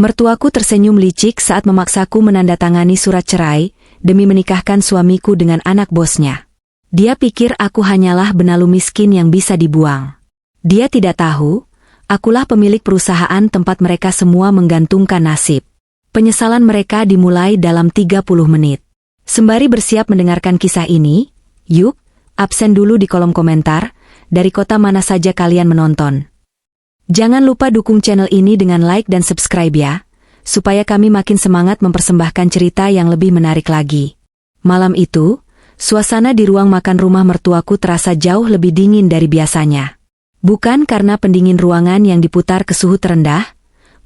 Mertuaku tersenyum licik saat memaksaku menandatangani surat cerai demi menikahkan suamiku dengan anak bosnya. Dia pikir aku hanyalah benalu miskin yang bisa dibuang. Dia tidak tahu, akulah pemilik perusahaan tempat mereka semua menggantungkan nasib. Penyesalan mereka dimulai dalam 30 menit. Sembari bersiap mendengarkan kisah ini, yuk, absen dulu di kolom komentar, dari kota mana saja kalian menonton. Jangan lupa dukung channel ini dengan like dan subscribe ya, supaya kami makin semangat mempersembahkan cerita yang lebih menarik lagi. Malam itu, suasana di ruang makan rumah mertuaku terasa jauh lebih dingin dari biasanya. Bukan karena pendingin ruangan yang diputar ke suhu terendah,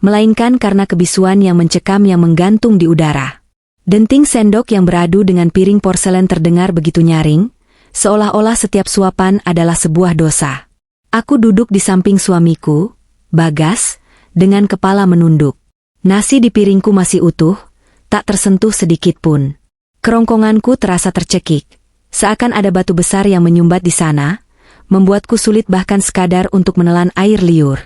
melainkan karena kebisuan yang mencekam yang menggantung di udara. Denting sendok yang beradu dengan piring porselen terdengar begitu nyaring, seolah-olah setiap suapan adalah sebuah dosa. Aku duduk di samping suamiku, Bagas, dengan kepala menunduk. Nasi di piringku masih utuh, tak tersentuh sedikit pun. Kerongkonganku terasa tercekik, seakan ada batu besar yang menyumbat di sana, membuatku sulit bahkan sekadar untuk menelan air liur.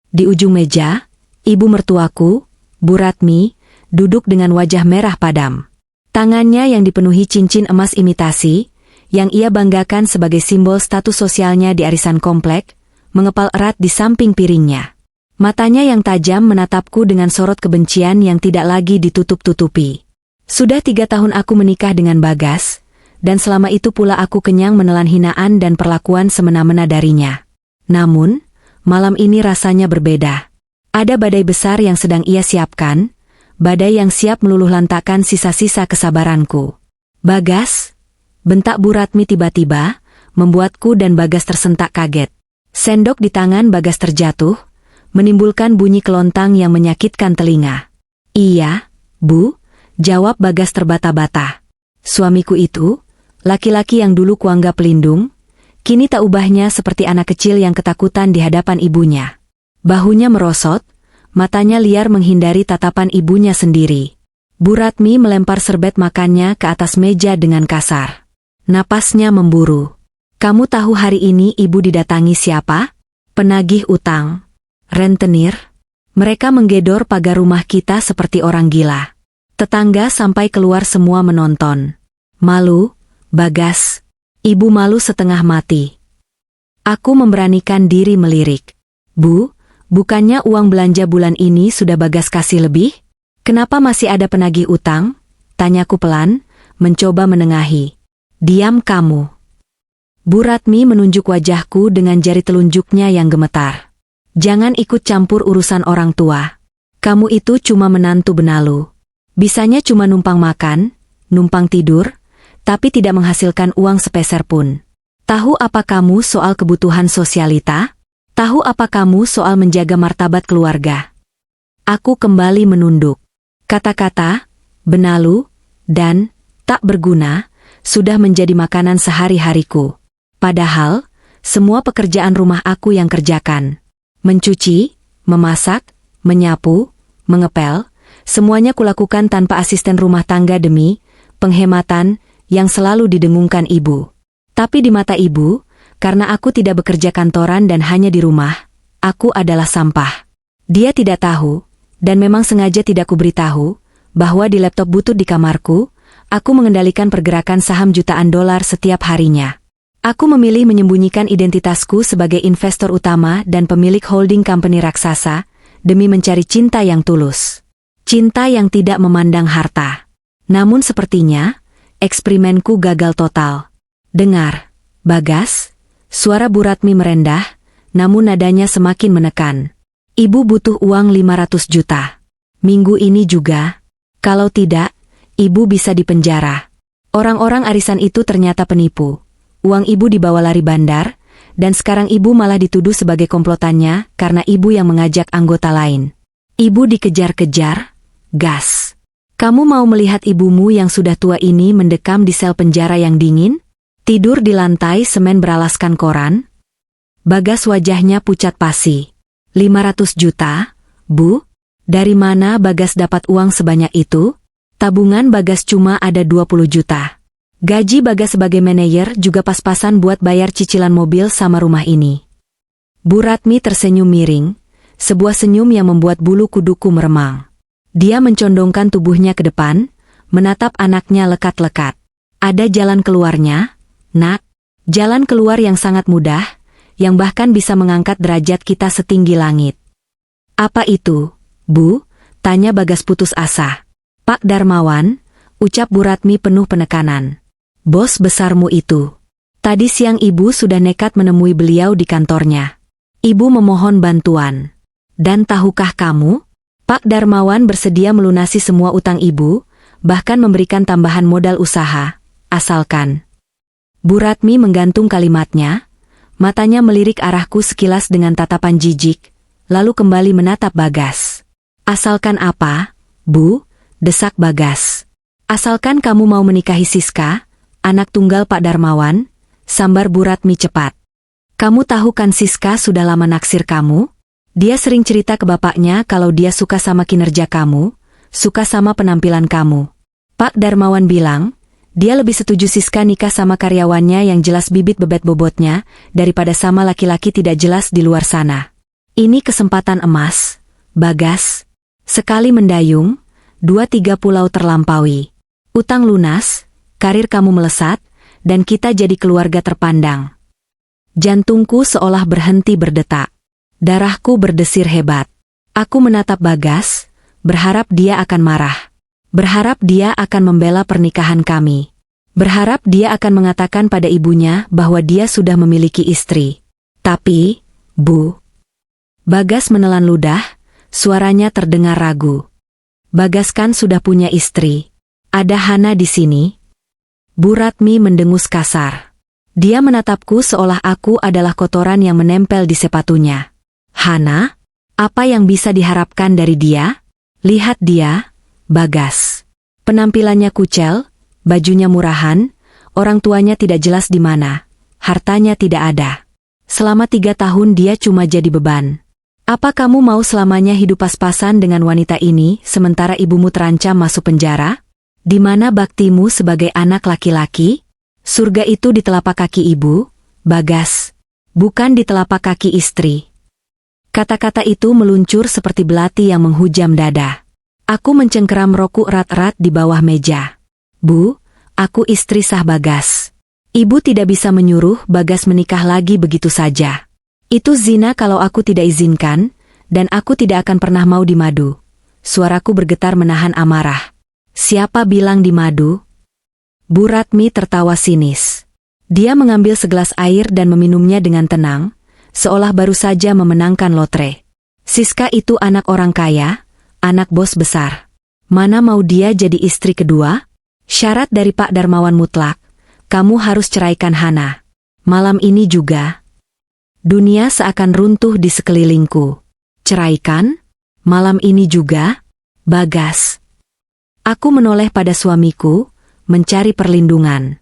Di ujung meja, ibu mertuaku, Bu Ratmi, duduk dengan wajah merah padam. Tangannya yang dipenuhi cincin emas imitasi, yang ia banggakan sebagai simbol status sosialnya di arisan komplek, mengepal erat di samping piringnya. Matanya yang tajam menatapku dengan sorot kebencian yang tidak lagi ditutup-tutupi. Sudah 3 tahun aku menikah dengan Bagas, dan selama itu pula aku kenyang menelan hinaan dan perlakuan semena-mena darinya. Namun, malam ini rasanya berbeda. Ada badai besar yang sedang ia siapkan, badai yang siap meluluh lantakkan sisa-sisa kesabaranku. Bagas, bentak Bu Ratmi tiba-tiba, membuatku dan Bagas tersentak kaget. Sendok di tangan Bagas terjatuh, menimbulkan bunyi kelontang yang menyakitkan telinga. Iya, Bu, jawab Bagas terbata-bata. Suamiku itu, laki-laki yang dulu kuanggap pelindung, kini tak ubahnya seperti anak kecil yang ketakutan di hadapan ibunya. Bahunya merosot, matanya liar menghindari tatapan ibunya sendiri. Bu Ratmi melempar serbet makannya ke atas meja dengan kasar. Napasnya memburu. Kamu tahu hari ini ibu didatangi siapa? Penagih utang. Rentenir. Mereka menggedor pagar rumah kita seperti orang gila. Tetangga sampai keluar semua menonton. Malu, Bagas. Ibu malu setengah mati. Aku memberanikan diri melirik. Bu, bukannya uang belanja bulan ini sudah Bagas kasih lebih? Kenapa masih ada penagih utang? Tanyaku pelan, mencoba menengahi. Diam kamu. Bu Ratmi menunjuk wajahku dengan jari telunjuknya yang gemetar. Jangan ikut campur urusan orang tua. Kamu itu cuma menantu benalu. Bisanya cuma numpang makan, numpang tidur, tapi tidak menghasilkan uang sepeser pun. Tahu apa kamu soal kebutuhan sosialita? Tahu apa kamu soal menjaga martabat keluarga? Aku kembali menunduk. Kata-kata, benalu, dan tak berguna, sudah menjadi makanan sehari-hariku. Padahal, semua pekerjaan rumah aku yang kerjakan. Mencuci, memasak, menyapu, mengepel, semuanya kulakukan tanpa asisten rumah tangga demi penghematan yang selalu didengungkan ibu. Tapi di mata ibu, karena aku tidak bekerja kantoran dan hanya di rumah, aku adalah sampah. Dia tidak tahu, dan memang sengaja tidak kuberitahu, bahwa di laptop butut di kamarku, aku mengendalikan pergerakan saham jutaan dolar setiap harinya. Aku memilih menyembunyikan identitasku sebagai investor utama dan pemilik holding company raksasa, demi mencari cinta yang tulus. Cinta yang tidak memandang harta. Namun sepertinya, eksperimenku gagal total. Dengar, Bagas, suara Bu Ratmi merendah, namun nadanya semakin menekan. Ibu butuh uang 500 juta. Minggu ini juga. Kalau tidak, ibu bisa dipenjara. Orang-orang arisan itu ternyata penipu. Uang ibu dibawa lari bandar, dan sekarang ibu malah dituduh sebagai komplotannya karena ibu yang mengajak anggota lain. Ibu dikejar-kejar, gas. Kamu mau melihat ibumu yang sudah tua ini mendekam di sel penjara yang dingin? Tidur di lantai semen beralaskan koran? Bagas wajahnya pucat pasi. 500 juta, Bu? Dari mana Bagas dapat uang sebanyak itu? Tabungan Bagas cuma ada 20 juta. Gaji Bagas sebagai manajer juga pas-pasan buat bayar cicilan mobil sama rumah ini. Bu Ratmi tersenyum miring, sebuah senyum yang membuat bulu kuduku meremang. Dia mencondongkan tubuhnya ke depan, menatap anaknya lekat-lekat. Ada jalan keluarnya, nak. Jalan keluar yang sangat mudah, yang bahkan bisa mengangkat derajat kita setinggi langit. Apa itu, Bu? Tanya Bagas putus asa. Pak Darmawan, ucap Bu Ratmi penuh penekanan. Bos besarmu itu. Tadi siang ibu sudah nekat menemui beliau di kantornya. Ibu memohon bantuan. Dan tahukah kamu? Pak Darmawan bersedia melunasi semua utang ibu, bahkan memberikan tambahan modal usaha, asalkan. Bu Ratmi menggantung kalimatnya, matanya melirik arahku sekilas dengan tatapan jijik, lalu kembali menatap Bagas. Asalkan apa, Bu? Desak Bagas. Asalkan kamu mau menikahi Siska, anak tunggal Pak Darmawan, sambar Bu Ratmi cepat. Kamu tahu kan Siska sudah lama naksir kamu? Dia sering cerita ke bapaknya kalau dia suka sama kinerja kamu, suka sama penampilan kamu. Pak Darmawan bilang, dia lebih setuju Siska nikah sama karyawannya yang jelas bibit bebet bobotnya, daripada sama laki-laki tidak jelas di luar sana. Ini kesempatan emas, Bagas. Sekali mendayung, 2-3 pulau terlampaui. Utang lunas, karir kamu melesat, dan kita jadi keluarga terpandang. Jantungku seolah berhenti berdetak. Darahku berdesir hebat. Aku menatap Bagas, berharap dia akan marah. Berharap dia akan membela pernikahan kami. Berharap dia akan mengatakan pada ibunya bahwa dia sudah memiliki istri. Tapi, Bu. Bagas menelan ludah, suaranya terdengar ragu. Bagas kan sudah punya istri. Ada Hana di sini. Bu Ratmi mendengus kasar. Dia menatapku seolah aku adalah kotoran yang menempel di sepatunya. Hana? Apa yang bisa diharapkan dari dia? Lihat dia, Bagas. Penampilannya kucel, bajunya murahan, orang tuanya tidak jelas di mana, hartanya tidak ada. Selama 3 tahun dia cuma jadi beban. Apa kamu mau selamanya hidup pas-pasan dengan wanita ini sementara ibumu terancam masuk penjara? Di mana baktimu sebagai anak laki-laki? Surga itu di telapak kaki ibu, Bagas. Bukan di telapak kaki istri. Kata-kata itu meluncur seperti belati yang menghujam dada. Aku mencengkeram rokuk erat-erat di bawah meja. Bu, aku istri sah Bagas. Ibu tidak bisa menyuruh Bagas menikah lagi begitu saja. Itu zina kalau aku tidak izinkan, dan aku tidak akan pernah mau dimadu. Suaraku bergetar menahan amarah. Siapa bilang dimadu? Bu Ratmi tertawa sinis. Dia mengambil segelas air dan meminumnya dengan tenang, seolah baru saja memenangkan lotre. Siska itu anak orang kaya, anak bos besar. Mana mau dia jadi istri kedua? Syarat dari Pak Darmawan mutlak, kamu harus ceraikan Hana. Malam ini juga. Dunia seakan runtuh di sekelilingku. Ceraikan? Malam ini juga? Bagas. Aku menoleh pada suamiku, mencari perlindungan.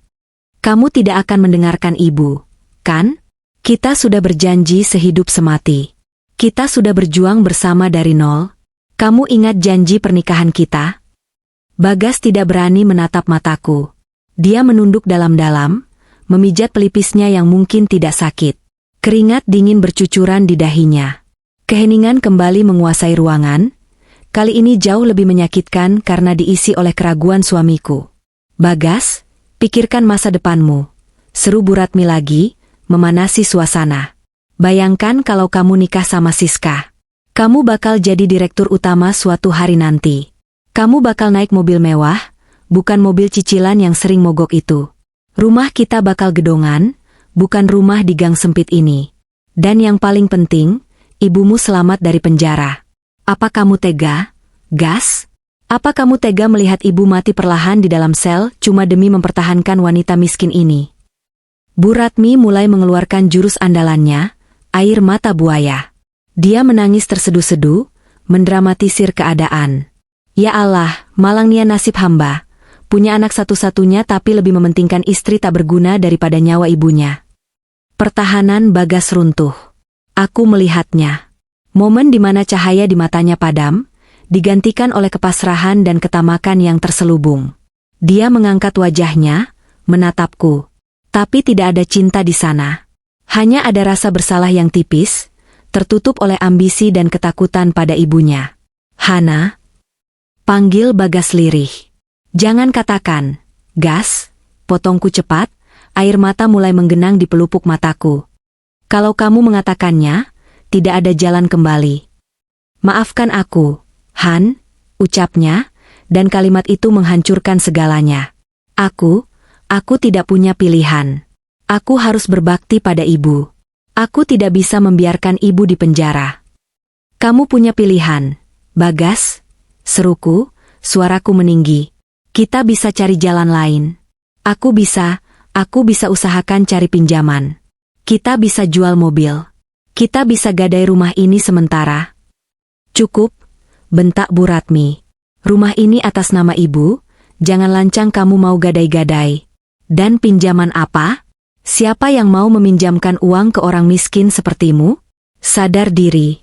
Kamu tidak akan mendengarkan ibu, kan? Kita sudah berjanji sehidup semati. Kita sudah berjuang bersama dari nol. Kamu ingat janji pernikahan kita? Bagas tidak berani menatap mataku. Dia menunduk dalam-dalam, memijat pelipisnya yang mungkin tidak sakit. Keringat dingin bercucuran di dahinya. Keheningan kembali menguasai ruangan. Kali ini jauh lebih menyakitkan karena diisi oleh keraguan suamiku. Bagas, pikirkan masa depanmu. Seru Bu Ratmi lagi, memanasi suasana. Bayangkan kalau kamu nikah sama Siska. Kamu bakal jadi direktur utama suatu hari nanti. Kamu bakal naik mobil mewah, bukan mobil cicilan yang sering mogok itu. Rumah kita bakal gedongan, bukan rumah di gang sempit ini. Dan yang paling penting, ibumu selamat dari penjara. Apa kamu tega, Gas? Apa kamu tega melihat ibu mati perlahan di dalam sel cuma demi mempertahankan wanita miskin ini? Bu Ratmi mulai mengeluarkan jurus andalannya, air mata buaya. Dia menangis terseduh-seduh, mendramatisir keadaan. Ya Allah, malangnya nasib hamba. Punya anak satu-satunya tapi lebih mementingkan istri tak berguna daripada nyawa ibunya. Pertahanan Bagas runtuh. Aku melihatnya. Momen di mana cahaya di matanya padam, digantikan oleh kepasrahan dan ketamakan yang terselubung. Dia mengangkat wajahnya, menatapku. Tapi tidak ada cinta di sana. Hanya ada rasa bersalah yang tipis, tertutup oleh ambisi dan ketakutan pada ibunya. Hana, Panggil Bagas lirih. Jangan katakan, gas, potongku cepat, air mata mulai menggenang di pelupuk mataku. Kalau kamu mengatakannya, tidak ada jalan kembali. Maafkan aku, Han, ucapnya, dan kalimat itu menghancurkan segalanya. Aku tidak punya pilihan. Aku harus berbakti pada ibu. Aku tidak bisa membiarkan ibu di penjara. Kamu punya pilihan, Bagas, seruku, suaraku meninggi. Kita bisa cari jalan lain. Aku bisa usahakan cari pinjaman. Kita bisa jual mobil. Kita bisa gadai rumah ini sementara. Cukup, bentak Bu Ratmi. Rumah ini atas nama ibu, jangan lancang kamu mau gadai-gadai. Dan pinjaman apa? Siapa yang mau meminjamkan uang ke orang miskin sepertimu? Sadar diri.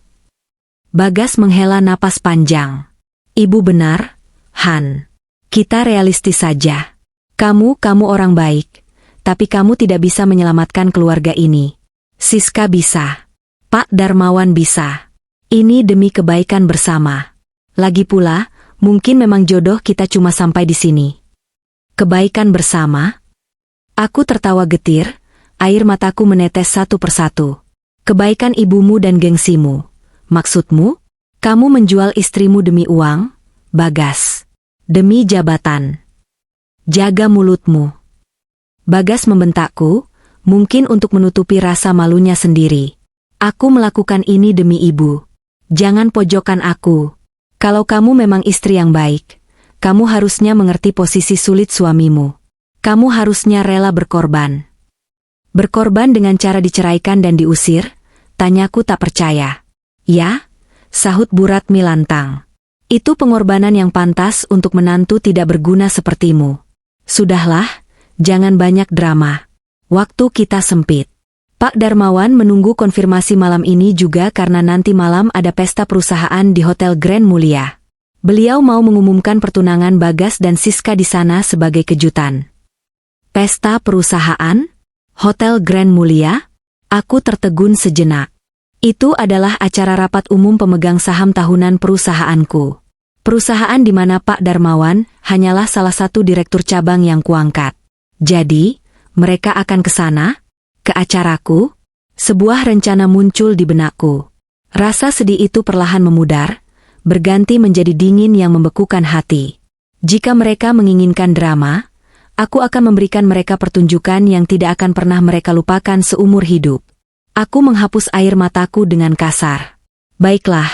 Bagas menghela napas panjang. Ibu benar, Han. Kita realistis saja. Kamu orang baik. Tapi kamu tidak bisa menyelamatkan keluarga ini. Siska bisa. Pak Darmawan bisa. Ini demi kebaikan bersama. Lagi pula, mungkin memang jodoh kita cuma sampai di sini. Kebaikan bersama? Aku tertawa getir, air mataku menetes satu persatu. Kebaikan ibumu dan gengsimu. Maksudmu? Kamu menjual istrimu demi uang, Bagas. Demi jabatan. Jaga mulutmu. Bagas membentakku, mungkin untuk menutupi rasa malunya sendiri. Aku melakukan ini demi ibu. Jangan pojokkan aku. Kalau kamu memang istri yang baik, kamu harusnya mengerti posisi sulit suamimu. Kamu harusnya rela berkorban. Berkorban dengan cara diceraikan dan diusir? Tanyaku tak percaya. Ya, sahut Bu Ratmi lantang. Itu pengorbanan yang pantas untuk menantu tidak berguna sepertimu. Sudahlah, jangan banyak drama. Waktu kita sempit. Pak Darmawan menunggu konfirmasi malam ini juga karena nanti malam ada pesta perusahaan di Hotel Grand Mulia. Beliau mau mengumumkan pertunangan Bagas dan Siska di sana sebagai kejutan. Pesta perusahaan? Hotel Grand Mulia? Aku tertegun sejenak. Itu adalah acara rapat umum pemegang saham tahunan perusahaanku. Perusahaan di mana Pak Darmawan hanyalah salah satu direktur cabang yang kuangkat. Jadi, mereka akan ke sana? Ke acaraku? Sebuah rencana muncul di benakku. Rasa sedih itu perlahan memudar, berganti menjadi dingin yang membekukan hati. Jika mereka menginginkan drama, aku akan memberikan mereka pertunjukan yang tidak akan pernah mereka lupakan seumur hidup. Aku menghapus air mataku dengan kasar. Baiklah,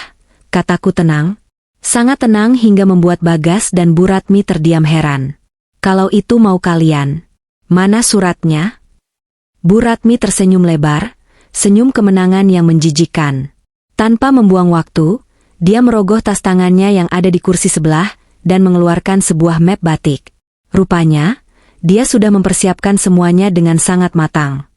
kataku tenang. Sangat tenang hingga membuat Bagas dan Bu Ratmi terdiam heran. Kalau itu mau kalian. Mana suratnya? Bu Ratmi tersenyum lebar, senyum kemenangan yang menjijikkan. Tanpa membuang waktu, dia merogoh tas tangannya yang ada di kursi sebelah dan mengeluarkan sebuah map batik. Rupanya, dia sudah mempersiapkan semuanya dengan sangat matang.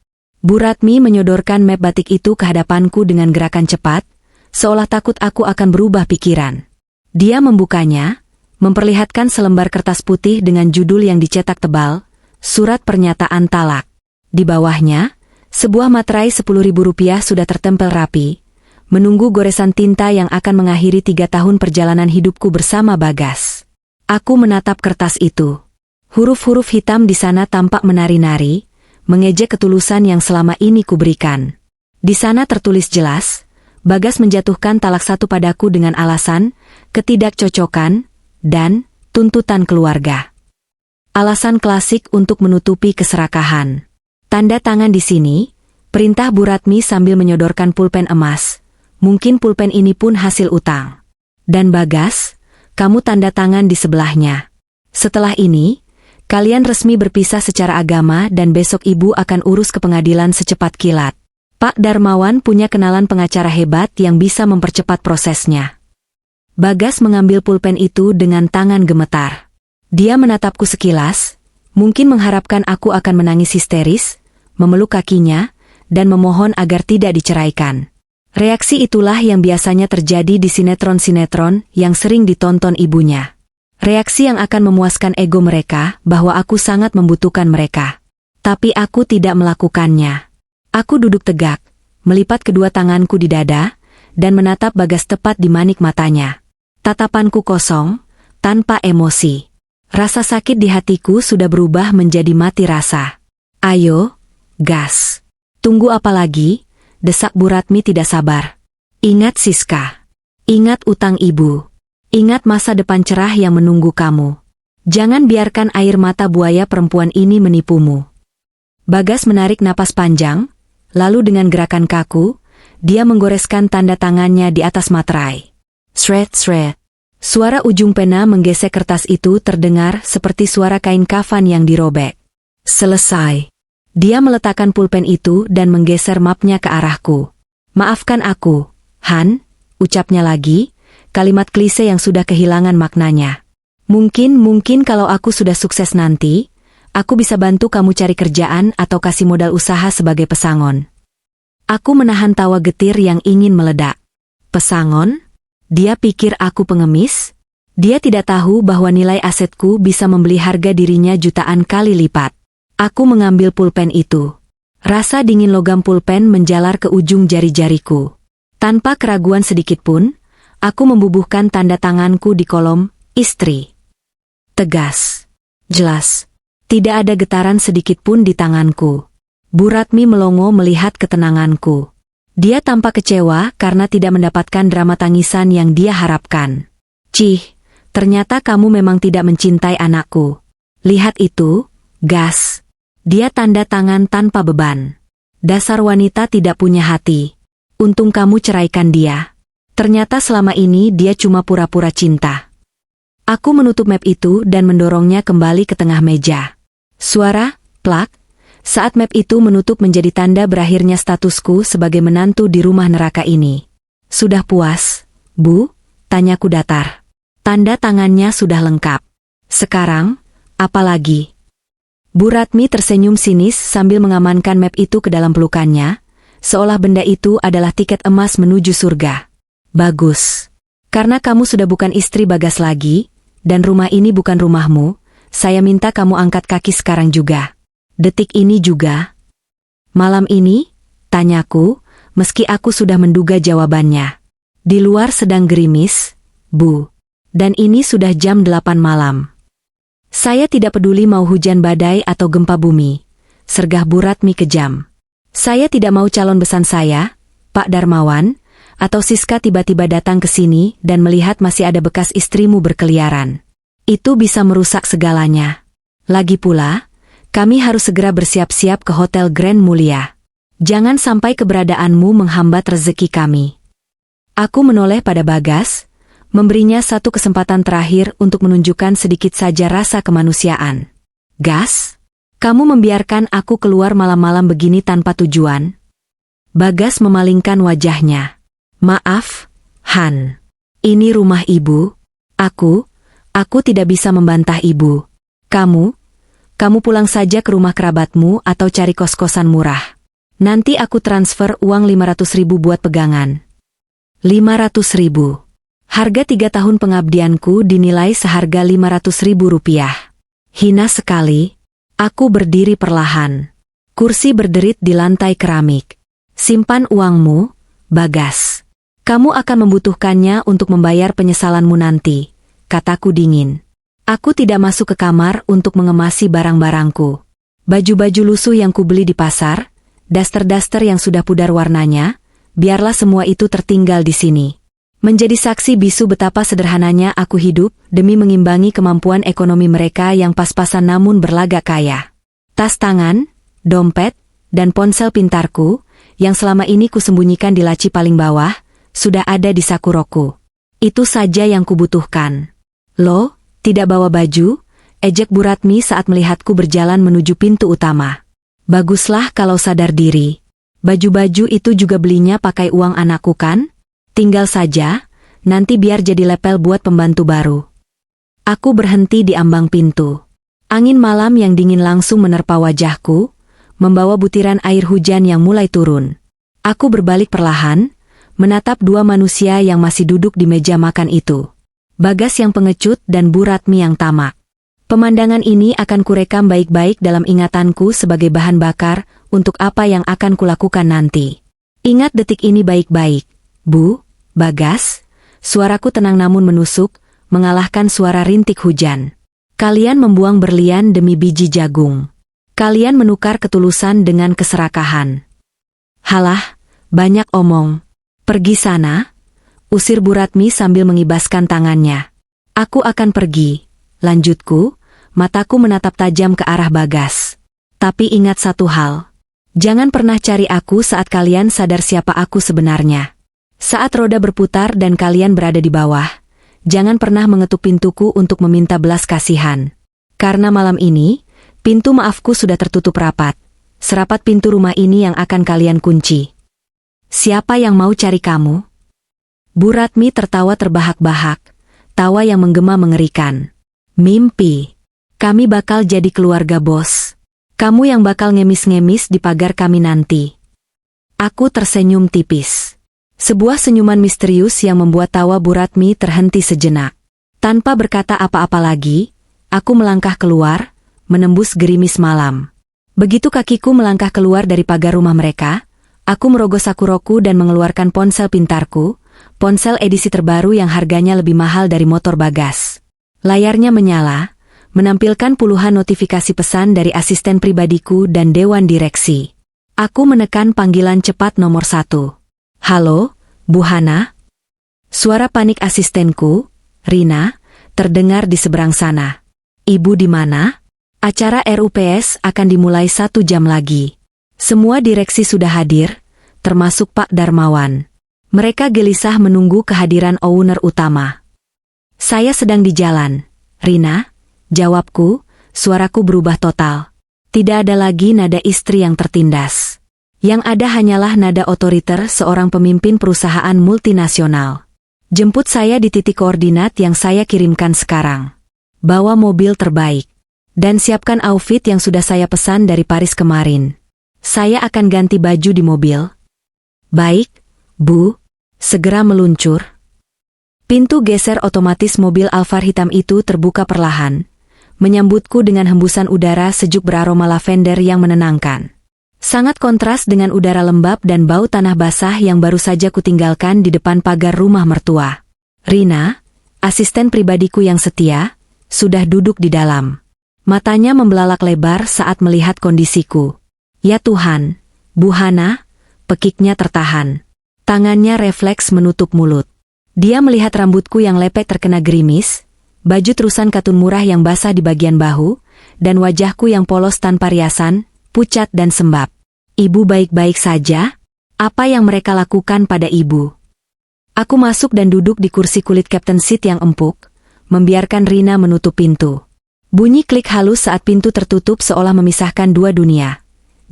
Bu Ratmi menyodorkan map batik itu ke hadapanku dengan gerakan cepat, seolah takut aku akan berubah pikiran. Dia membukanya, memperlihatkan selembar kertas putih dengan judul yang dicetak tebal, Surat Pernyataan Talak. Di bawahnya, sebuah materai Rp10.000 sudah tertempel rapi, menunggu goresan tinta yang akan mengakhiri 3 tahun perjalanan hidupku bersama Bagas. Aku menatap kertas itu. Huruf-huruf hitam di sana tampak menari-nari, mengejek ketulusan yang selama ini kuberikan. Di sana tertulis jelas, Bagas menjatuhkan talak 1 padaku dengan alasan, ketidakcocokan, dan tuntutan keluarga. Alasan klasik untuk menutupi keserakahan. Tanda tangan di sini, perintah Bu Ratmi sambil menyodorkan pulpen emas. Mungkin pulpen ini pun hasil utang. Dan Bagas, kamu tanda tangan di sebelahnya. Setelah ini, kalian resmi berpisah secara agama dan besok ibu akan urus ke pengadilan secepat kilat. Pak Darmawan punya kenalan pengacara hebat yang bisa mempercepat prosesnya. Bagas mengambil pulpen itu dengan tangan gemetar. Dia menatapku sekilas, mungkin mengharapkan aku akan menangis histeris, memeluk kakinya, dan memohon agar tidak diceraikan. Reaksi itulah yang biasanya terjadi di sinetron-sinetron yang sering ditonton ibunya. Reaksi yang akan memuaskan ego mereka bahwa aku sangat membutuhkan mereka. Tapi aku tidak melakukannya. Aku duduk tegak, melipat kedua tanganku di dada, dan menatap Bagas tepat di manik matanya. Tatapanku kosong, tanpa emosi. Rasa sakit di hatiku sudah berubah menjadi mati rasa. Ayo, gas. Tunggu apa lagi? Desak Bu Ratmi tidak sabar. Ingat Siska. Ingat utang ibu. Ingat masa depan cerah yang menunggu kamu. Jangan biarkan air mata buaya perempuan ini menipumu. Bagas menarik napas panjang, lalu dengan gerakan kaku, dia menggoreskan tanda tangannya di atas materai. Sret-sret. Suara ujung pena menggesek kertas itu terdengar seperti suara kain kafan yang dirobek. Selesai. Dia meletakkan pulpen itu dan menggeser mapnya ke arahku. Maafkan aku, Han, ucapnya lagi, kalimat klise yang sudah kehilangan maknanya. Mungkin kalau aku sudah sukses nanti, aku bisa bantu kamu cari kerjaan atau kasih modal usaha sebagai pesangon. Aku menahan tawa getir yang ingin meledak. Pesangon? Dia pikir aku pengemis? Dia tidak tahu bahwa nilai asetku bisa membeli harga dirinya jutaan kali lipat. Aku mengambil pulpen itu. Rasa dingin logam pulpen menjalar ke ujung jari-jariku. Tanpa keraguan sedikitpun, aku membubuhkan tanda tanganku di kolom istri. Tegas. Jelas. Tidak ada getaran sedikitpun di tanganku. Bu Ratmi melongo melihat ketenanganku. Dia tampak kecewa karena tidak mendapatkan drama tangisan yang dia harapkan. Cih, ternyata kamu memang tidak mencintai anakku. Lihat itu, gas. Dia tanda tangan tanpa beban. Dasar wanita tidak punya hati. Untung kamu ceraikan dia. Ternyata selama ini dia cuma pura-pura cinta. Aku menutup map itu dan mendorongnya kembali ke tengah meja. Suara, plak. Saat map itu menutup menjadi tanda berakhirnya statusku sebagai menantu di rumah neraka ini. Sudah puas, Bu? Tanyaku datar. Tanda tangannya sudah lengkap. Sekarang, apa lagi? Bu Ratmi tersenyum sinis sambil mengamankan map itu ke dalam pelukannya, seolah benda itu adalah tiket emas menuju surga. Bagus. Karena kamu sudah bukan istri Bagas lagi, dan rumah ini bukan rumahmu, saya minta kamu angkat kaki sekarang juga. Detik ini juga. Malam ini? Tanyaku, meski aku sudah menduga jawabannya. Di luar sedang gerimis, Bu. Dan ini sudah jam 8 malam. Saya tidak peduli mau hujan badai atau gempa bumi. Sergah Bu Ratmi kejam. Saya tidak mau calon besan saya, Pak Darmawan, atau Siska tiba-tiba datang ke sini dan melihat masih ada bekas istrimu berkeliaran. Itu bisa merusak segalanya. Lagi pula, kami harus segera bersiap-siap ke Hotel Grand Mulia. Jangan sampai keberadaanmu menghambat rezeki kami. Aku menoleh pada Bagas, memberinya satu kesempatan terakhir untuk menunjukkan sedikit saja rasa kemanusiaan. Gas? Kamu membiarkan aku keluar malam-malam begini tanpa tujuan? Bagas memalingkan wajahnya. Maaf, Han. Ini rumah ibu. Aku tidak bisa membantah ibu. Kamu pulang saja ke rumah kerabatmu atau cari kos-kosan murah. Nanti aku transfer uang 500.000 buat pegangan. 500.000. Harga 3 tahun pengabdianku dinilai seharga 500.000 rupiah. Hina sekali. Aku berdiri perlahan. Kursi berderit di lantai keramik. Simpan uangmu, Bagas. Kamu akan membutuhkannya untuk membayar penyesalanmu nanti, kataku dingin. Aku tidak masuk ke kamar untuk mengemasi barang-barangku. Baju-baju lusuh yang kubeli di pasar, daster-daster yang sudah pudar warnanya, biarlah semua itu tertinggal di sini. Menjadi saksi bisu betapa sederhananya aku hidup demi mengimbangi kemampuan ekonomi mereka yang pas-pasan namun berlagak kaya. Tas tangan, dompet, dan ponsel pintarku, yang selama ini kusembunyikan di laci paling bawah, sudah ada di saku rokku. Itu saja yang kubutuhkan. Loh? Tidak bawa baju? Ejek Bu Ratmi saat melihatku berjalan menuju pintu utama. Baguslah kalau sadar diri. Baju-baju itu juga belinya pakai uang anakku kan? Tinggal saja, nanti biar jadi lepel buat pembantu baru. Aku berhenti di ambang pintu. Angin malam yang dingin langsung menerpa wajahku, membawa butiran air hujan yang mulai turun. Aku berbalik perlahan, menatap dua manusia yang masih duduk di meja makan itu. Bagas yang pengecut dan Bu Ratmi yang tamak. Pemandangan ini akan kurekam baik-baik dalam ingatanku sebagai bahan bakar untuk apa yang akan kulakukan nanti. Ingat detik ini baik-baik, Bu, Bagas. Suaraku tenang namun menusuk, mengalahkan suara rintik hujan. Kalian membuang berlian demi biji jagung. Kalian menukar ketulusan dengan keserakahan. Halah, banyak omong. Pergi sana, usir Bu Ratmi sambil mengibaskan tangannya. Aku akan pergi, lanjutku, mataku menatap tajam ke arah Bagas. Tapi ingat satu hal. Jangan pernah cari aku saat kalian sadar siapa aku sebenarnya. Saat roda berputar dan kalian berada di bawah, jangan pernah mengetuk pintuku untuk meminta belas kasihan. Karena malam ini, pintu maafku sudah tertutup rapat. Serapat pintu rumah ini yang akan kalian kunci. Siapa yang mau cari kamu? Bu Ratmi tertawa terbahak-bahak, tawa yang menggema mengerikan. Mimpi. Kami bakal jadi keluarga bos. Kamu yang bakal ngemis-ngemis di pagar kami nanti. Aku tersenyum tipis. Sebuah senyuman misterius yang membuat tawa Bu Ratmi terhenti sejenak. Tanpa berkata apa-apa lagi, aku melangkah keluar, menembus gerimis malam. Begitu kakiku melangkah keluar dari pagar rumah mereka, aku merogoh sakuroku dan mengeluarkan ponsel pintarku, ponsel edisi terbaru yang harganya lebih mahal dari motor Bagas. Layarnya menyala, menampilkan puluhan notifikasi pesan dari asisten pribadiku dan dewan direksi. Aku menekan panggilan cepat nomor 1. Halo, Bu Hana? Suara panik asistenku, Rina, terdengar di seberang sana. Ibu di mana? Acara RUPS akan dimulai 1 jam lagi. Semua direksi sudah hadir, termasuk Pak Darmawan. Mereka gelisah menunggu kehadiran owner utama. Saya sedang di jalan, Rina. Jawabku, suaraku berubah total. Tidak ada lagi nada istri yang tertindas. Yang ada hanyalah nada otoriter seorang pemimpin perusahaan multinasional. Jemput saya di titik koordinat yang saya kirimkan sekarang. Bawa mobil terbaik. Dan siapkan outfit yang sudah saya pesan dari Paris kemarin. Saya akan ganti baju di mobil. Baik, Bu. Segera meluncur. Pintu geser otomatis mobil Alphard hitam itu terbuka perlahan, menyambutku dengan hembusan udara sejuk beraroma lavender yang menenangkan. Sangat kontras dengan udara lembab dan bau tanah basah yang baru saja kutinggalkan di depan pagar rumah mertua. Rina, asisten pribadiku yang setia, sudah duduk di dalam. Matanya membelalak lebar saat melihat kondisiku. Ya Tuhan, Bu Hana, pekiknya tertahan. Tangannya refleks menutup mulut. Dia melihat rambutku yang lepek terkena gerimis, baju terusan katun murah yang basah di bagian bahu, dan wajahku yang polos tanpa riasan, pucat dan sembab. Ibu baik-baik saja? Apa yang mereka lakukan pada ibu? Aku masuk dan duduk di kursi kulit captain seat yang empuk, membiarkan Rina menutup pintu. Bunyi klik halus saat pintu tertutup seolah memisahkan dua dunia.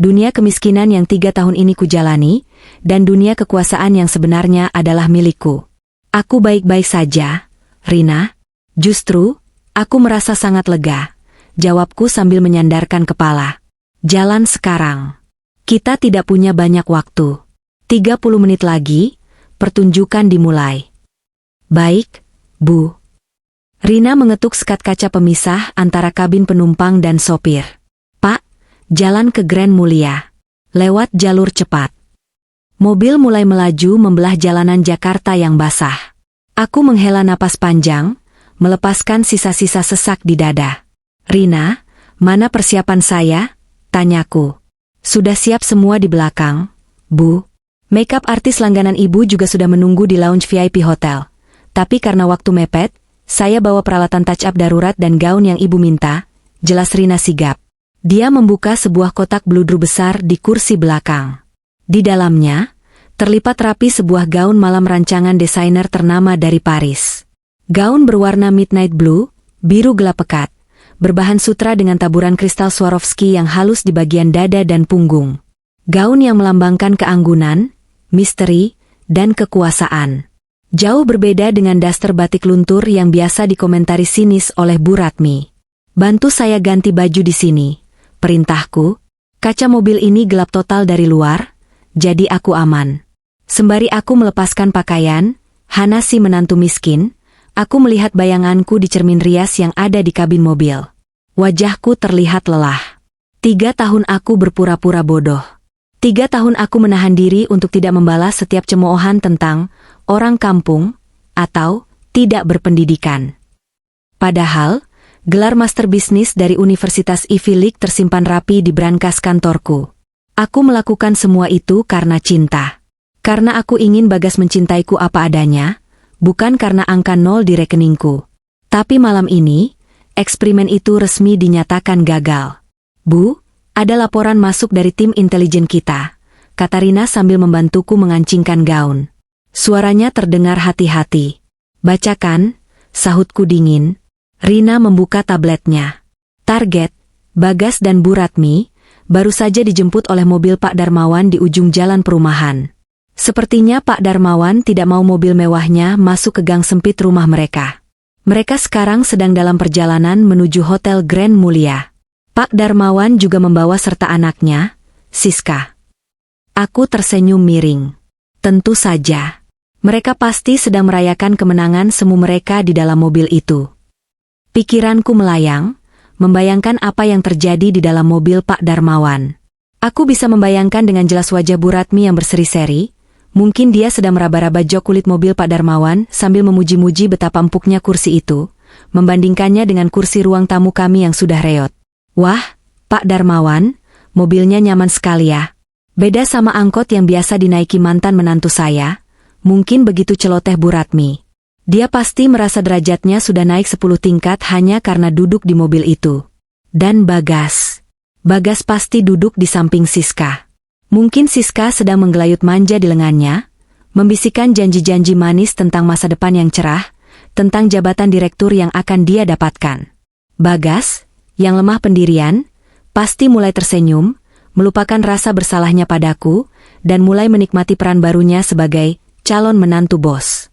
Dunia kemiskinan yang 3 tahun ini kujalani, dan dunia kekuasaan yang sebenarnya adalah milikku. Aku baik-baik saja, Rina. Justru, aku merasa sangat lega, jawabku sambil menyandarkan kepala. Jalan sekarang. Kita tidak punya banyak waktu. 30 menit lagi, pertunjukan dimulai. Baik, Bu. Rina mengetuk sekat kaca pemisah antara kabin penumpang dan sopir. Pak, jalan ke Grand Mulia. Lewat jalur cepat. Mobil mulai melaju membelah jalanan Jakarta yang basah. Aku menghela napas panjang, melepaskan sisa-sisa sesak di dada. Rina, mana persiapan saya? Tanyaku. Sudah siap semua di belakang, Bu. Makeup artis langganan ibu juga sudah menunggu di lounge VIP hotel. Tapi karena waktu mepet, saya bawa peralatan touch-up darurat dan gaun yang ibu minta, jelas Rina sigap. Dia membuka sebuah kotak bludru besar di kursi belakang. Di dalamnya, terlipat rapi sebuah gaun malam rancangan desainer ternama dari Paris. Gaun berwarna midnight blue, biru gelap pekat, berbahan sutra dengan taburan kristal Swarovski yang halus di bagian dada dan punggung. Gaun yang melambangkan keanggunan, misteri, dan kekuasaan. Jauh berbeda dengan daster batik luntur yang biasa dikomentari sinis oleh Bu Ratmi. Bantu saya ganti baju di sini, perintahku. Kaca mobil ini gelap total dari luar, jadi aku aman. Sembari aku melepaskan pakaian, Hana si menantu miskin, aku melihat bayanganku di cermin rias yang ada di kabin mobil. Wajahku terlihat lelah. 3 tahun aku berpura-pura bodoh. 3 tahun aku menahan diri untuk tidak membalas setiap cemoohan tentang orang kampung atau tidak berpendidikan. Padahal, gelar master bisnis dari Universitas Ivy League tersimpan rapi di brankas kantorku. Aku melakukan semua itu karena cinta. Karena aku ingin Bagas mencintaiku apa adanya, bukan karena angka 0 di rekeningku. Tapi malam ini, eksperimen itu resmi dinyatakan gagal. Bu, ada laporan masuk dari tim intelijen kita, kata Rina sambil membantuku mengancingkan gaun. Suaranya terdengar hati-hati. Bacakan, sahutku dingin. Rina membuka tabletnya. Target, Bagas dan Bu Ratmi, baru saja dijemput oleh mobil Pak Darmawan di ujung jalan perumahan. Sepertinya Pak Darmawan tidak mau mobil mewahnya masuk ke gang sempit rumah mereka. Mereka sekarang sedang dalam perjalanan menuju Hotel Grand Mulia. Pak Darmawan juga membawa serta anaknya, Siska. Aku tersenyum miring. Tentu saja. Mereka pasti sedang merayakan kemenangan semu mereka di dalam mobil itu. Pikiranku melayang, membayangkan apa yang terjadi di dalam mobil Pak Darmawan. Aku bisa membayangkan dengan jelas wajah Bu Ratmi yang berseri-seri. Mungkin dia sedang meraba-raba jok kulit mobil Pak Darmawan sambil memuji-muji betapa empuknya kursi itu, membandingkannya dengan kursi ruang tamu kami yang sudah reot. Wah, Pak Darmawan, mobilnya nyaman sekali ya. Beda sama angkot yang biasa dinaiki mantan menantu saya, mungkin begitu celoteh Bu Ratmi. Dia pasti merasa derajatnya sudah naik 10 tingkat hanya karena duduk di mobil itu. Dan Bagas. Bagas pasti duduk di samping Siska. Mungkin Siska sedang menggelayut manja di lengannya, membisikkan janji-janji manis tentang masa depan yang cerah, tentang jabatan direktur yang akan dia dapatkan. Bagas, yang lemah pendirian, pasti mulai tersenyum, melupakan rasa bersalahnya padaku, dan mulai menikmati peran barunya sebagai calon menantu bos.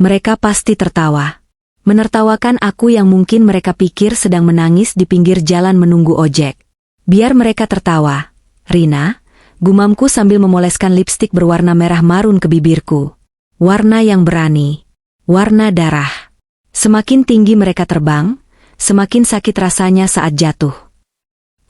Mereka pasti tertawa. Menertawakan aku yang mungkin mereka pikir sedang menangis di pinggir jalan menunggu ojek. Biar mereka tertawa. Rina, gumamku sambil memoleskan lipstik berwarna merah marun ke bibirku. Warna yang berani. Warna darah. Semakin tinggi mereka terbang, semakin sakit rasanya saat jatuh.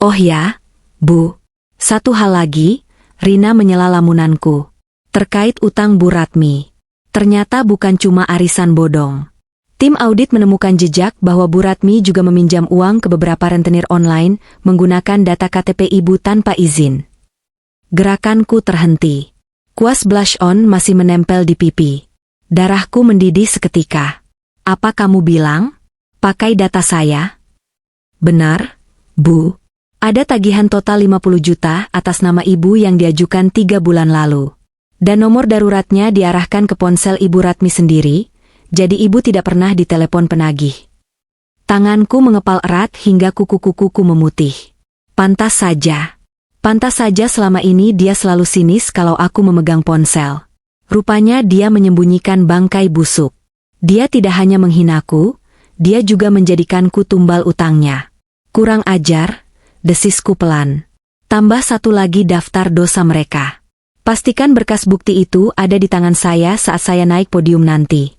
Oh ya, Bu. Satu hal lagi, Rina menyela lamunanku. Terkait utang Bu Ratmi. Ternyata bukan cuma arisan bodong. Tim audit menemukan jejak bahwa Bu Ratmi juga meminjam uang ke beberapa rentenir online menggunakan data KTP ibu tanpa izin. Gerakanku terhenti. Kuas blush on masih menempel di pipi. Darahku mendidih seketika. Apa kamu bilang? Pakai data saya? Benar, Bu. Ada tagihan total 50 juta atas nama ibu yang diajukan 3 bulan lalu. Dan nomor daruratnya diarahkan ke ponsel Ibu Ratmi sendiri, jadi ibu tidak pernah ditelepon penagih. Tanganku mengepal erat hingga kuku-kukuku memutih. Pantas saja. Pantas saja selama ini dia selalu sinis kalau aku memegang ponsel. Rupanya dia menyembunyikan bangkai busuk. Dia tidak hanya menghinaku, dia juga menjadikanku tumbal utangnya. Kurang ajar, desisku pelan. Tambah satu lagi daftar dosa mereka. Pastikan berkas bukti itu ada di tangan saya saat saya naik podium nanti.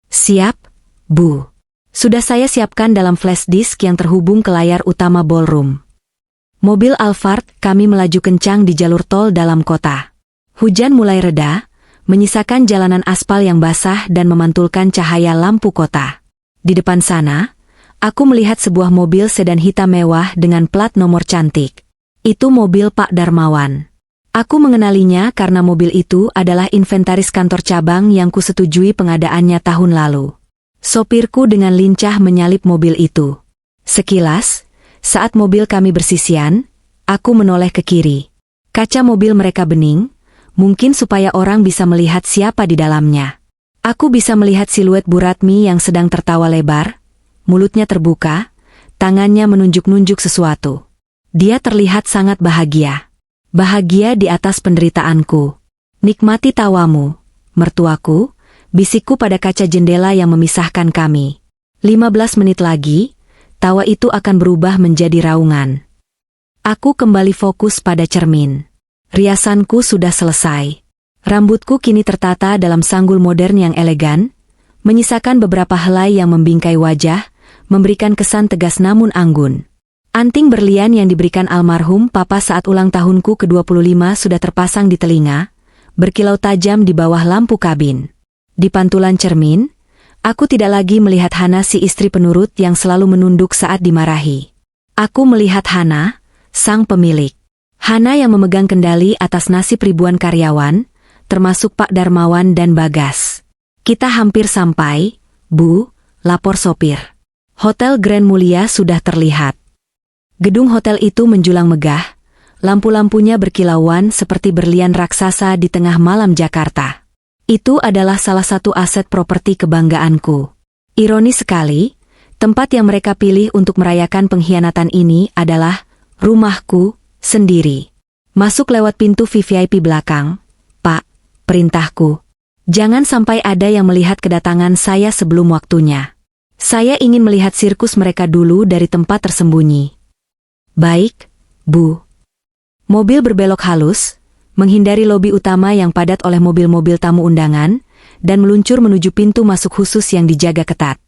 Siap, Bu. Sudah saya siapkan dalam flash disk yang terhubung ke layar utama ballroom. Mobil Alphard kami melaju kencang di jalur tol dalam kota. Hujan mulai reda, menyisakan jalanan aspal yang basah dan memantulkan cahaya lampu kota. Di depan sana, aku melihat sebuah mobil sedan hitam mewah dengan plat nomor cantik. Itu mobil Pak Darmawan. Aku mengenalinya karena mobil itu adalah inventaris kantor cabang yang kusetujui pengadaannya tahun lalu. Sopirku dengan lincah menyalip mobil itu. Sekilas, saat mobil kami bersisian, aku menoleh ke kiri. Kaca mobil mereka bening, mungkin supaya orang bisa melihat siapa di dalamnya. Aku bisa melihat siluet Bu Ratmi yang sedang tertawa lebar, mulutnya terbuka, tangannya menunjuk-nunjuk sesuatu. Dia terlihat sangat bahagia. Bahagia di atas penderitaanku. Nikmati tawamu, mertuaku, bisikku pada kaca jendela yang memisahkan kami. 15 menit lagi, tawa itu akan berubah menjadi raungan. Aku kembali fokus pada cermin. Riasanku sudah selesai. Rambutku kini tertata dalam sanggul modern yang elegan, menyisakan beberapa helai yang membingkai wajah, memberikan kesan tegas namun anggun. Anting berlian yang diberikan almarhum papa saat ulang tahunku ke-25 sudah terpasang di telinga, berkilau tajam di bawah lampu kabin. Di pantulan cermin, Aku tidak lagi melihat Hana si istri penurut yang selalu menunduk saat dimarahi. Aku melihat Hana, sang pemilik. Hana yang memegang kendali atas nasib ribuan karyawan, termasuk Pak Darmawan dan Bagas. Kita hampir sampai, Bu, lapor sopir. Hotel Grand Mulia sudah terlihat. Gedung hotel itu menjulang megah, lampu-lampunya berkilauan seperti berlian raksasa di tengah malam Jakarta. Itu adalah salah satu aset properti kebanggaanku. Ironis sekali, tempat yang mereka pilih untuk merayakan pengkhianatan ini adalah rumahku sendiri. Masuk lewat pintu VIP belakang. Pak, perintahku. Jangan sampai ada yang melihat kedatangan saya sebelum waktunya. Saya ingin melihat sirkus mereka dulu dari tempat tersembunyi. Baik, Bu. Mobil berbelok halus, menghindari lobi utama yang padat oleh mobil-mobil tamu undangan, dan meluncur menuju pintu masuk khusus yang dijaga ketat.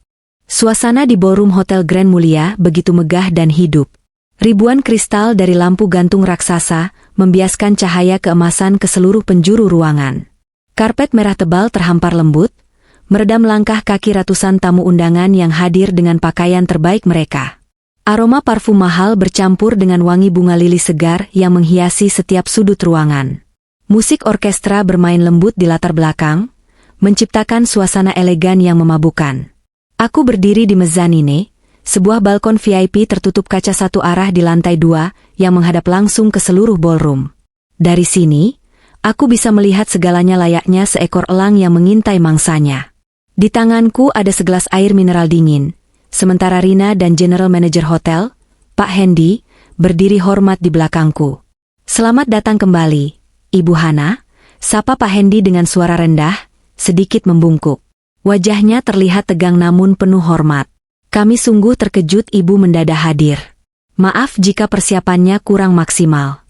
Suasana di ballroom Hotel Grand Mulia begitu megah dan hidup. Ribuan kristal dari lampu gantung raksasa membiaskan cahaya keemasan ke seluruh penjuru ruangan. Karpet merah tebal terhampar lembut, meredam langkah kaki ratusan tamu undangan yang hadir dengan pakaian terbaik mereka. Aroma parfum mahal bercampur dengan wangi bunga lili segar yang menghiasi setiap sudut ruangan. Musik orkestra bermain lembut di latar belakang, menciptakan suasana elegan yang memabukkan. Aku berdiri di mezzanine, sebuah balkon VIP tertutup kaca satu arah di lantai 2 yang menghadap langsung ke seluruh ballroom. Dari sini, aku bisa melihat segalanya layaknya seekor elang yang mengintai mangsanya. Di tanganku ada segelas air mineral dingin. Sementara Rina dan General Manager Hotel, Pak Hendy, berdiri hormat di belakangku. Selamat datang kembali, Ibu Hana, sapa Pak Hendy dengan suara rendah, sedikit membungkuk. Wajahnya terlihat tegang namun penuh hormat. Kami sungguh terkejut Ibu mendadak hadir. Maaf jika persiapannya kurang maksimal.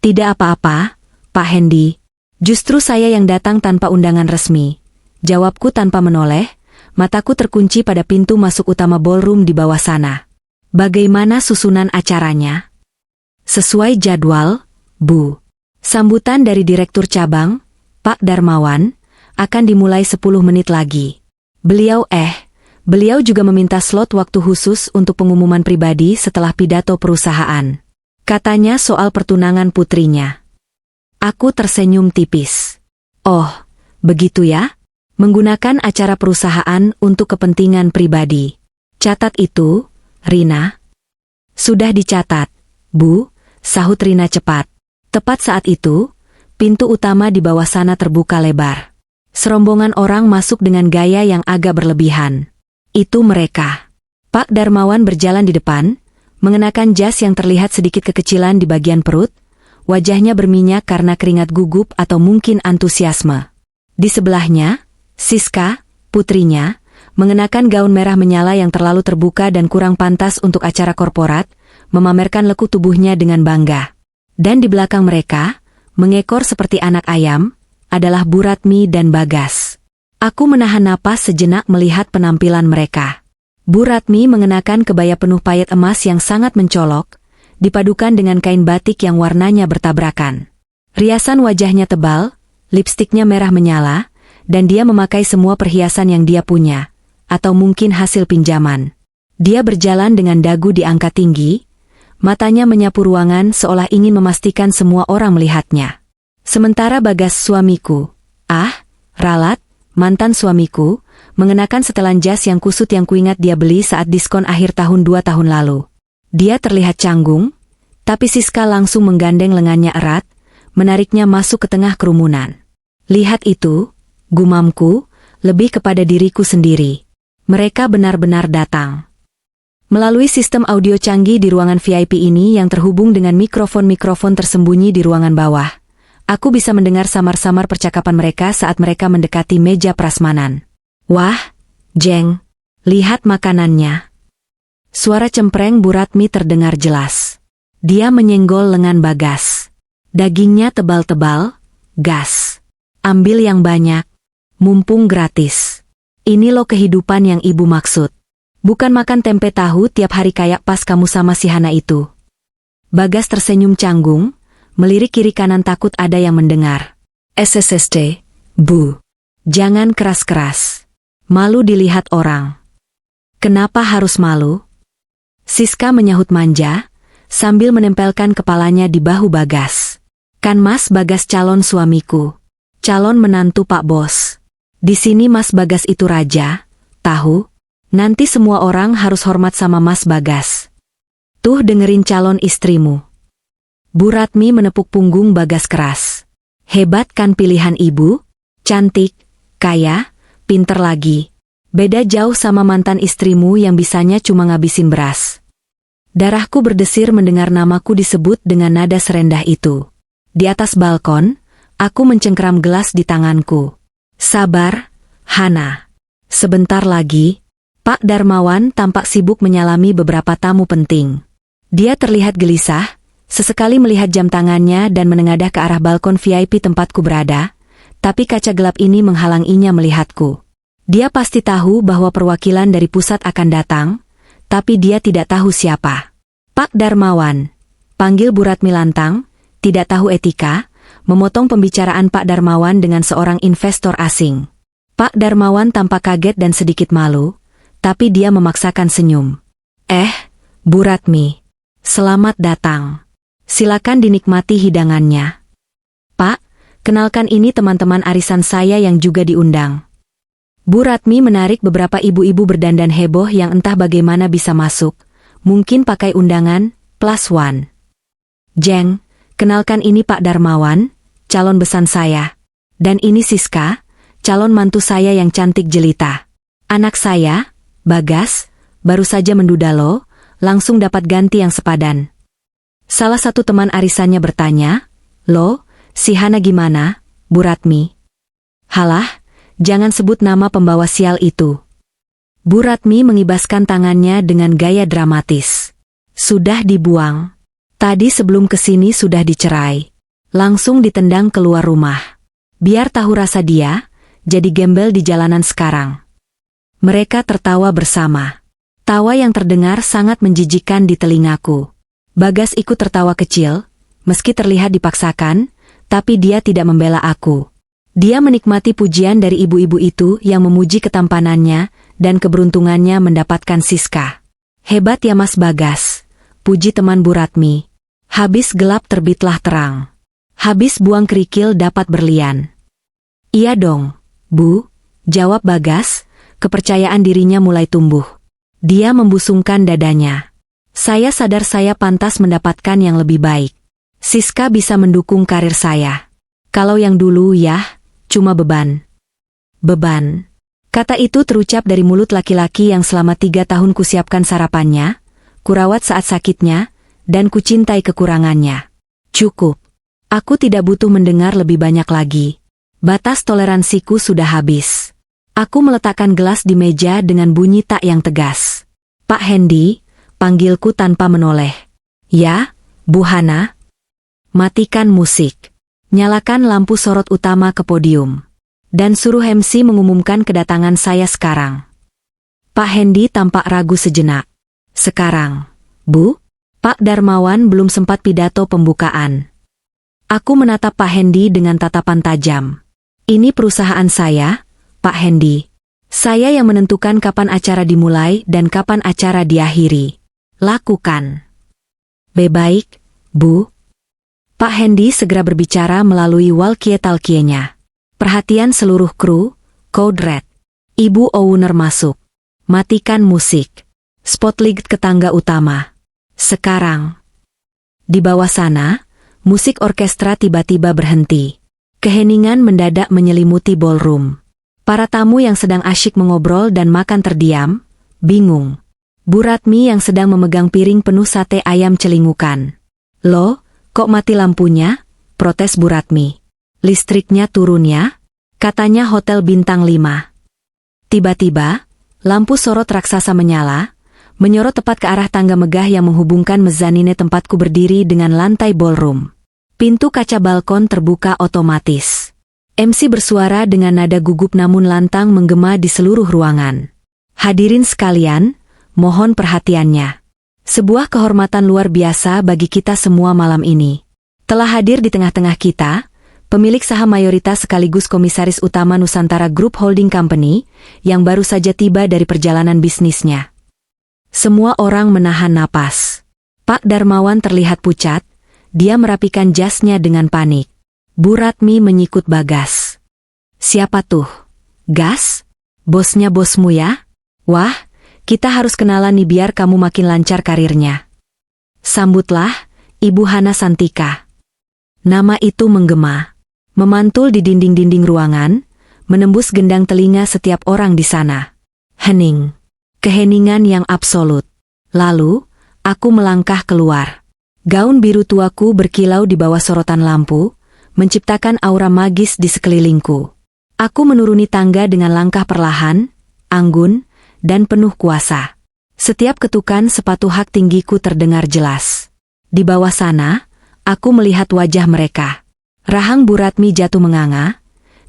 Tidak apa-apa, Pak Hendy. Justru saya yang datang tanpa undangan resmi. Jawabku tanpa menoleh. Mataku terkunci pada pintu masuk utama ballroom di bawah sana. Bagaimana susunan acaranya? Sesuai jadwal, Bu. Sambutan dari Direktur Cabang, Pak Darmawan, akan dimulai 10 menit lagi. Beliau juga meminta slot waktu khusus untuk pengumuman pribadi setelah pidato perusahaan. Katanya soal pertunangan putrinya. Aku tersenyum tipis. Oh, begitu ya? Menggunakan acara perusahaan untuk kepentingan pribadi. Catat itu, Rina. Sudah dicatat, Bu, sahut Rina cepat. Tepat saat itu, pintu utama di bawah sana terbuka lebar. Serombongan orang masuk dengan gaya yang agak berlebihan. Itu mereka. Pak Darmawan berjalan di depan, mengenakan jas yang terlihat sedikit kekecilan di bagian perut, wajahnya berminyak karena keringat gugup atau mungkin antusiasme. Di sebelahnya, Siska, putrinya, mengenakan gaun merah menyala yang terlalu terbuka dan kurang pantas untuk acara korporat, memamerkan lekuk tubuhnya dengan bangga. Dan di belakang mereka, mengekor seperti anak ayam, adalah Bu Ratmi dan Bagas. Aku menahan napas sejenak melihat penampilan mereka. Bu Ratmi mengenakan kebaya penuh paet emas yang sangat mencolok, dipadukan dengan kain batik yang warnanya bertabrakan. Riasan wajahnya tebal, lipstiknya merah menyala, dan dia memakai semua perhiasan yang dia punya, atau mungkin hasil pinjaman. Dia berjalan dengan dagu diangkat tinggi, matanya menyapu ruangan seolah ingin memastikan semua orang melihatnya. Sementara Bagas suamiku, ralat, mantan suamiku, mengenakan setelan jas yang kusut yang kuingat dia beli saat diskon akhir tahun 2 tahun lalu. Dia terlihat canggung, tapi Siska langsung menggandeng lengannya erat, menariknya masuk ke tengah kerumunan. Lihat itu, gumamku, lebih kepada diriku sendiri. Mereka benar-benar datang. Melalui sistem audio canggih di ruangan VIP ini yang terhubung dengan mikrofon-mikrofon tersembunyi di ruangan bawah, aku bisa mendengar samar-samar percakapan mereka saat mereka mendekati meja prasmanan. Wah, Jeng, lihat makanannya. Suara cempreng Bu Ratmi terdengar jelas. Dia menyenggol lengan Bagas. Dagingnya tebal-tebal, gas. Ambil yang banyak. Mumpung gratis. Ini loh kehidupan yang ibu maksud. Bukan makan tempe tahu tiap hari kayak pas kamu sama si Hana itu. Bagas tersenyum canggung, melirik kiri kanan takut ada yang mendengar. SSST, Bu. Jangan keras-keras. Malu dilihat orang. Kenapa harus malu? Siska menyahut manja, sambil menempelkan kepalanya di bahu Bagas. Kan Mas Bagas calon suamiku. Calon menantu Pak Bos. Di sini Mas Bagas itu raja, tahu? Nanti semua orang harus hormat sama Mas Bagas. Tuh dengerin calon istrimu. Bu Ratmi menepuk punggung Bagas keras. Hebat kan pilihan ibu? Cantik, kaya, pinter lagi. Beda jauh sama mantan istrimu yang bisanya cuma ngabisin beras. Darahku berdesir mendengar namaku disebut dengan nada serendah itu. Di atas balkon, aku mencengkeram gelas di tanganku. Sabar, Hana. Sebentar lagi, Pak Darmawan tampak sibuk menyalami beberapa tamu penting. Dia terlihat gelisah, sesekali melihat jam tangannya dan menengadah ke arah balkon VIP tempatku berada, tapi kaca gelap ini menghalanginya melihatku. Dia pasti tahu bahwa perwakilan dari pusat akan datang, tapi dia tidak tahu siapa. Pak Darmawan, panggil Bu Ratmi lantang, tidak tahu etika, memotong pembicaraan Pak Darmawan dengan seorang investor asing. Pak Darmawan tampak kaget dan sedikit malu, tapi dia memaksakan senyum. Bu Ratmi, selamat datang. Silakan dinikmati hidangannya. Pak, kenalkan ini teman-teman arisan saya yang juga diundang. Bu Ratmi menarik beberapa ibu-ibu berdandan heboh yang entah bagaimana bisa masuk, mungkin pakai undangan, +1. Jeng, kenalkan ini Pak Darmawan, calon besan saya. Dan ini Siska, calon mantu saya yang cantik jelita. Anak saya, Bagas, baru saja menduda lo, langsung dapat ganti yang sepadan. Salah satu teman arisannya bertanya, "Lo, si Hana gimana, Bu Ratmi?" "Halah, jangan sebut nama pembawa sial itu." Bu Ratmi mengibaskan tangannya dengan gaya dramatis. "Sudah dibuang. Tadi sebelum kesini sudah dicerai. Langsung ditendang keluar rumah. Biar tahu rasa dia, jadi gembel di jalanan sekarang." Mereka tertawa bersama. Tawa yang terdengar sangat menjijikkan di telingaku. Bagas ikut tertawa kecil, meski terlihat dipaksakan, tapi dia tidak membela aku. Dia menikmati pujian dari ibu-ibu itu yang memuji ketampanannya dan keberuntungannya mendapatkan Siska. "Hebat ya Mas Bagas," puji teman Bu Ratmi. "Habis gelap terbitlah terang. Habis buang kerikil dapat berlian." "Iya dong, Bu," jawab Bagas, kepercayaan dirinya mulai tumbuh. Dia membusungkan dadanya. "Saya sadar saya pantas mendapatkan yang lebih baik. Siska bisa mendukung karir saya. Kalau yang dulu ya, cuma beban." "Beban." Kata itu terucap dari mulut laki-laki yang selama 3 tahun kusiapkan sarapannya, kurawat saat sakitnya, dan kucintai kekurangannya. Cukup. Aku tidak butuh mendengar lebih banyak lagi. Batas toleransiku sudah habis. Aku meletakkan gelas di meja dengan bunyi tak yang tegas. "Pak Hendy," panggilku tanpa menoleh. "Ya, Bu Hana." "Matikan musik. Nyalakan lampu sorot utama ke podium. Dan suruh MC mengumumkan kedatangan saya sekarang." Pak Hendy tampak ragu sejenak. "Sekarang, Bu?" Pak Darmawan belum sempat pidato pembukaan. Aku menatap Pak Hendy dengan tatapan tajam. "Ini perusahaan saya, Pak Hendy. Saya yang menentukan kapan acara dimulai dan kapan acara diakhiri. Lakukan." "Baik, Bu." Pak Hendy segera berbicara melalui walkie-talkie-nya. "Perhatian seluruh kru, Code Red. Ibu owner masuk. Matikan musik. Spotlight ke tangga utama. Sekarang." Di bawah sana, musik orkestra tiba-tiba berhenti. Keheningan mendadak menyelimuti ballroom. Para tamu yang sedang asyik mengobrol dan makan terdiam, bingung. Bu Ratmi yang sedang memegang piring penuh sate ayam celingukan. "Loh, kok mati lampunya?" protes Bu Ratmi. "Listriknya turun ya? Katanya hotel bintang 5. Tiba-tiba, lampu sorot raksasa menyala, menyorot tepat ke arah tangga megah yang menghubungkan mezanine tempatku berdiri dengan lantai ballroom. Pintu kaca balkon terbuka otomatis. MC bersuara dengan nada gugup namun lantang menggema di seluruh ruangan. "Hadirin sekalian, mohon perhatiannya. Sebuah kehormatan luar biasa bagi kita semua malam ini. Telah hadir di tengah-tengah kita, pemilik saham mayoritas sekaligus komisaris utama Nusantara Group Holding Company, yang baru saja tiba dari perjalanan bisnisnya. Semua orang menahan napas. Pak Darmawan terlihat pucat, dia merapikan jasnya dengan panik. Bu Ratmi menyikut Bagas. Siapa tuh? Gas? Bosnya bosmu ya? Wah, kita harus kenalan nih biar kamu makin lancar karirnya. Sambutlah, Ibu Hana Santika. Nama itu menggema, memantul di dinding-dinding ruangan, menembus gendang telinga setiap orang di sana. Hening. Keheningan yang absolut. Lalu, aku melangkah keluar. Gaun biru tuaku berkilau di bawah sorotan lampu, menciptakan aura magis di sekelilingku. Aku menuruni tangga dengan langkah perlahan, anggun, dan penuh kuasa. Setiap ketukan sepatu hak tinggiku terdengar jelas. Di bawah sana, aku melihat wajah mereka. Rahang Bu Ratmi jatuh menganga,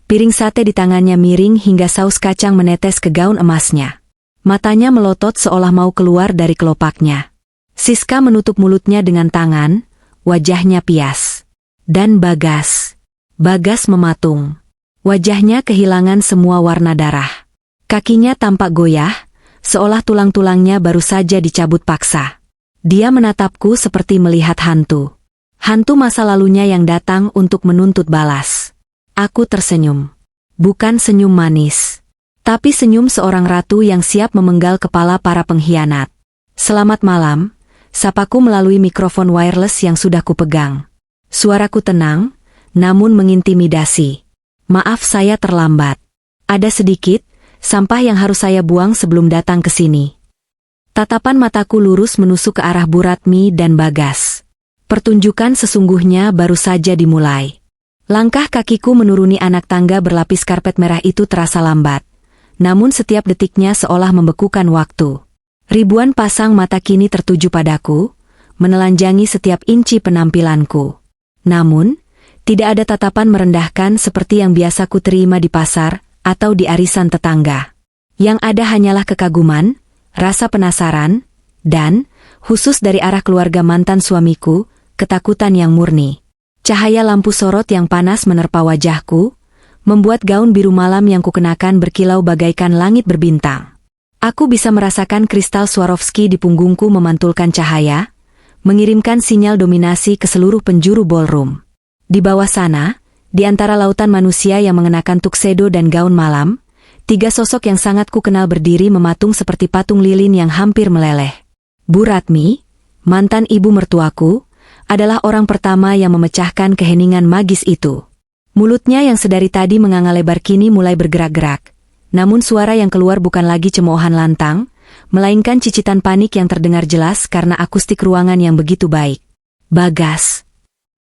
piring sate di tangannya miring hingga saus kacang menetes ke gaun emasnya. Matanya melotot seolah mau keluar dari kelopaknya. Siska menutup mulutnya dengan tangan, wajahnya pias. Dan Bagas. Bagas mematung. Wajahnya kehilangan semua warna darah. Kakinya tampak goyah, seolah tulang-tulangnya baru saja dicabut paksa. Dia menatapku seperti melihat hantu. Hantu masa lalunya yang datang untuk menuntut balas. Aku tersenyum. Bukan senyum manis, tapi senyum seorang ratu yang siap memenggal kepala para pengkhianat. Selamat malam, sapaku melalui mikrofon wireless yang sudah kupegang. Suaraku tenang, namun mengintimidasi. Maaf saya terlambat. Ada sedikit sampah yang harus saya buang sebelum datang ke sini. Tatapan mataku lurus menusuk ke arah Bu Ratmi dan Bagas. Pertunjukan sesungguhnya baru saja dimulai. Langkah kakiku menuruni anak tangga berlapis karpet merah itu terasa lambat. Namun setiap detiknya seolah membekukan waktu. Ribuan pasang mata kini tertuju padaku, menelanjangi setiap inci penampilanku. Namun, tidak ada tatapan merendahkan seperti yang biasa ku terima di pasar atau di arisan tetangga. Yang ada hanyalah kekaguman, rasa penasaran, dan, khusus dari arah keluarga mantan suamiku, ketakutan yang murni. Cahaya lampu sorot yang panas menerpa wajahku, membuat gaun biru malam yang kukenakan berkilau bagaikan langit berbintang. Aku bisa merasakan kristal Swarovski di punggungku memantulkan cahaya, mengirimkan sinyal dominasi ke seluruh penjuru ballroom. Di bawah sana, di antara lautan manusia yang mengenakan tuxedo dan gaun malam, tiga sosok yang sangat ku kenal berdiri mematung seperti patung lilin yang hampir meleleh. Bu Ratmi, mantan ibu mertuaku, adalah orang pertama yang memecahkan keheningan magis itu. Mulutnya yang sedari tadi menganga lebar kini mulai bergerak-gerak, namun suara yang keluar bukan lagi cemoohan lantang, melainkan cicitan panik yang terdengar jelas karena akustik ruangan yang begitu baik. Bagas.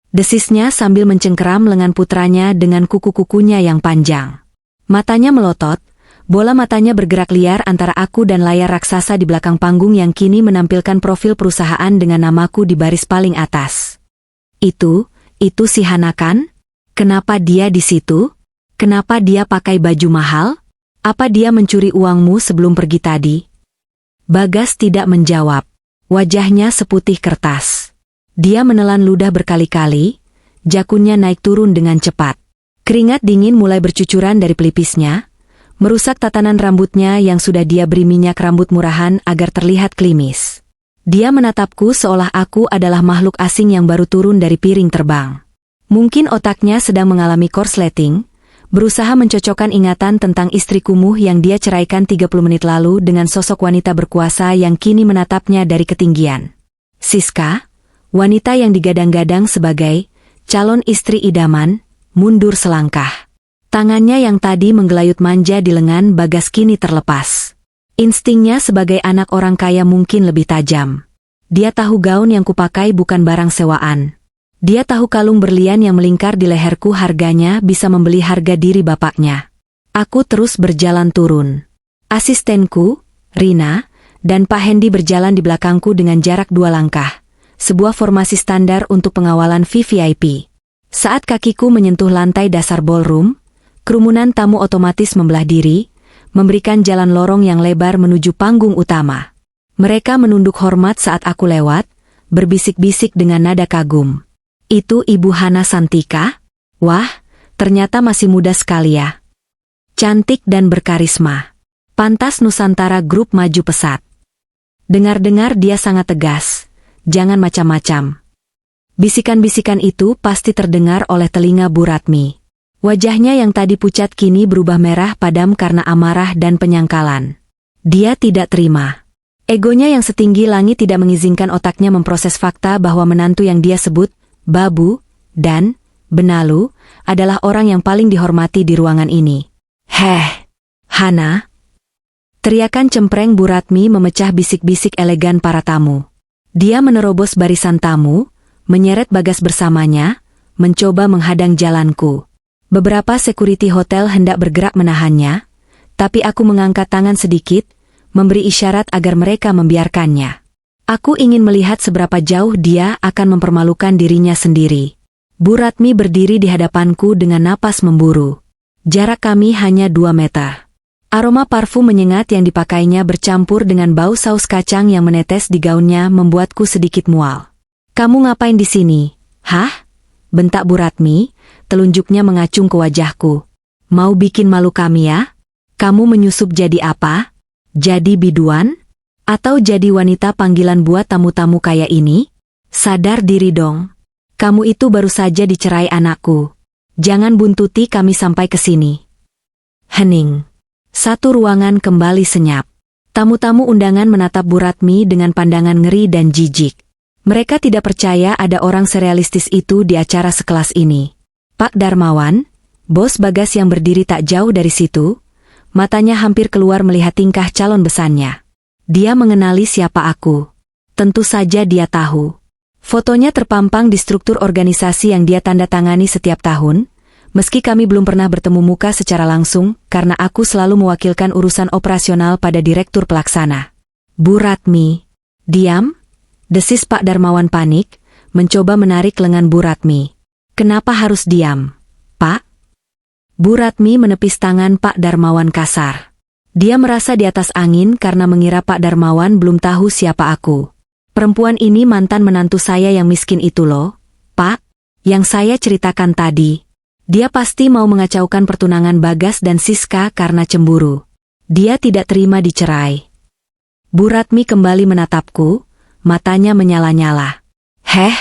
Desisnya sambil mencengkeram lengan putranya dengan kuku-kukunya yang panjang. Matanya melotot, bola matanya bergerak liar antara aku dan layar raksasa di belakang panggung yang kini menampilkan profil perusahaan dengan namaku di baris paling atas. Itu si Hana kan? Kenapa dia di situ? Kenapa dia pakai baju mahal? Apa dia mencuri uangmu sebelum pergi tadi? Bagas tidak menjawab. Wajahnya seputih kertas. Dia menelan ludah berkali-kali, jakunnya naik turun dengan cepat. Keringat dingin mulai bercucuran dari pelipisnya, merusak tatanan rambutnya yang sudah dia beri minyak rambut murahan agar terlihat klimis. Dia menatapku seolah aku adalah makhluk asing yang baru turun dari piring terbang. Mungkin otaknya sedang mengalami korsleting, berusaha mencocokkan ingatan tentang istri kumuh yang dia ceraikan 30 menit lalu dengan sosok wanita berkuasa yang kini menatapnya dari ketinggian. Siska, wanita yang digadang-gadang sebagai calon istri idaman, mundur selangkah. Tangannya yang tadi menggelayut manja di lengan Bagas kini terlepas. Instingnya sebagai anak orang kaya mungkin lebih tajam. Dia tahu gaun yang kupakai bukan barang sewaan. Dia tahu kalung berlian yang melingkar di leherku harganya bisa membeli harga diri bapaknya. Aku terus berjalan turun. Asistenku, Rina, dan Pak Hendy berjalan di belakangku dengan jarak 2 langkah. Sebuah formasi standar untuk pengawalan VVIP. Saat kakiku menyentuh lantai dasar ballroom, kerumunan tamu otomatis membelah diri, memberikan jalan lorong yang lebar menuju panggung utama. Mereka menunduk hormat saat aku lewat, berbisik-bisik dengan nada kagum. Itu Ibu Hana Santika? Wah, ternyata masih muda sekali ya. Cantik dan berkarisma. Pantas Nusantara Group maju pesat. Dengar-dengar dia sangat tegas. Jangan macam-macam. Bisikan-bisikan itu pasti terdengar oleh telinga Bu Ratmi. Wajahnya yang tadi pucat kini berubah merah padam karena amarah dan penyangkalan. Dia tidak terima. Egonya yang setinggi langit tidak mengizinkan otaknya memproses fakta bahwa menantu yang dia sebut, Babu, dan Benalu, adalah orang yang paling dihormati di ruangan ini. Heh, Hana. Teriakan cempreng Bu Ratmi memecah bisik-bisik elegan para tamu. Dia menerobos barisan tamu, menyeret Bagas bersamanya, mencoba menghadang jalanku. Beberapa security hotel hendak bergerak menahannya, tapi aku mengangkat tangan sedikit, memberi isyarat agar mereka membiarkannya. Aku ingin melihat seberapa jauh dia akan mempermalukan dirinya sendiri. Bu Ratmi berdiri di hadapanku dengan napas memburu. Jarak kami hanya 2 meter. Aroma parfum menyengat yang dipakainya bercampur dengan bau saus kacang yang menetes di gaunnya membuatku sedikit mual. "Kamu ngapain di sini? Hah?" bentak Bu Ratmi, telunjuknya mengacung ke wajahku. "Mau bikin malu kami ya? Kamu menyusup jadi apa? Jadi biduan? Atau jadi wanita panggilan buat tamu-tamu kaya ini? Sadar diri dong. Kamu itu baru saja dicerai anakku. Jangan buntuti kami sampai ke sini." Hening. Satu ruangan kembali senyap. Tamu-tamu undangan menatap Bu Ratmi dengan pandangan ngeri dan jijik. Mereka tidak percaya ada orang serealistis itu di acara sekelas ini. Pak Darmawan, bos Bagas yang berdiri tak jauh dari situ, matanya hampir keluar melihat tingkah calon besannya. Dia mengenali siapa aku. Tentu saja dia tahu. Fotonya terpampang di struktur organisasi yang dia tanda tangani setiap tahun, meski kami belum pernah bertemu muka secara langsung karena aku selalu mewakilkan urusan operasional pada direktur pelaksana. "Bu Ratmi, diam!" desis Pak Darmawan panik, mencoba menarik lengan Bu Ratmi. "Kenapa harus diam, Pak?" Bu Ratmi menepis tangan Pak Darmawan kasar. Dia merasa di atas angin karena mengira Pak Darmawan belum tahu siapa aku. "Perempuan ini mantan menantu saya yang miskin itu loh, Pak, yang saya ceritakan tadi. Dia pasti mau mengacaukan pertunangan Bagas dan Siska karena cemburu. Dia tidak terima dicerai." Bu Ratmi kembali menatapku, matanya menyala-nyala. "Heh,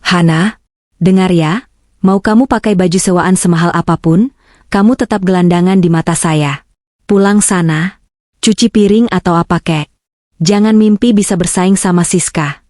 Hana, dengar ya, mau kamu pakai baju sewaan semahal apapun, kamu tetap gelandangan di mata saya. Pulang sana, cuci piring atau apa kek. Jangan mimpi bisa bersaing sama Siska."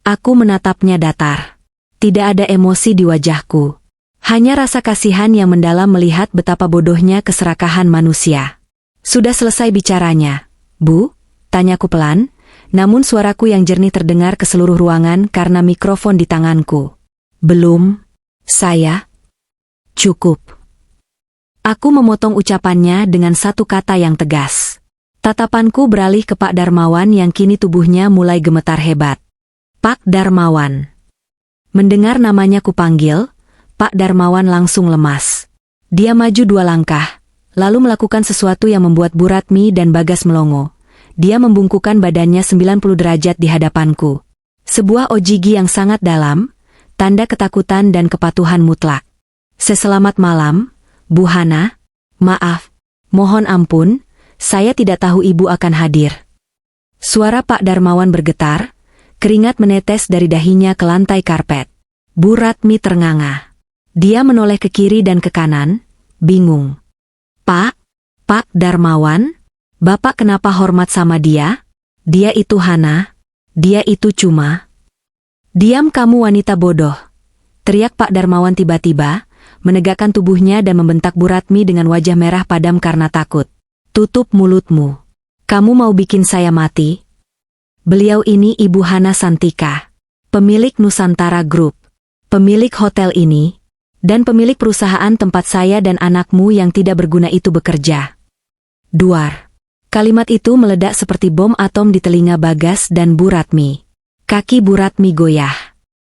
Aku menatapnya datar. Tidak ada emosi di wajahku. Hanya rasa kasihan yang mendalam melihat betapa bodohnya keserakahan manusia. "Sudah selesai bicaranya, Bu?" tanyaku pelan, namun suaraku yang jernih terdengar ke seluruh ruangan karena mikrofon di tanganku. "Belum, saya." "Cukup." Aku memotong ucapannya dengan satu kata yang tegas. Tatapanku beralih ke Pak Darmawan yang kini tubuhnya mulai gemetar hebat. "Pak Darmawan." Mendengar namanya kupanggil, Pak Darmawan langsung lemas. Dia maju 2 langkah, lalu melakukan sesuatu yang membuat Bu Ratmi dan Bagas melongo. Dia membungkukkan badannya 90 derajat di hadapanku. Sebuah ojigi yang sangat dalam, tanda ketakutan dan kepatuhan mutlak. "Selamat malam, Bu Hana. Maaf, mohon ampun, saya tidak tahu Ibu akan hadir." Suara Pak Darmawan bergetar, keringat menetes dari dahinya ke lantai karpet. Bu Ratmi ternganga. Dia menoleh ke kiri dan ke kanan, bingung. Pak Darmawan? Bapak kenapa hormat sama dia? Dia itu Hana. Dia itu cuma." "Diam kamu wanita bodoh!" teriak Pak Darmawan tiba-tiba, menegakkan tubuhnya dan membentak Bu Ratmi dengan wajah merah padam karena takut. "Tutup mulutmu. Kamu mau bikin saya mati?" Beliau ini Ibu Hana Santika, pemilik Nusantara Group, pemilik hotel ini, dan pemilik perusahaan tempat saya dan anakmu yang tidak berguna itu bekerja. Duar. Kalimat itu meledak seperti bom atom di telinga Bagas dan Bu Ratmi. Kaki Bu Ratmi goyah.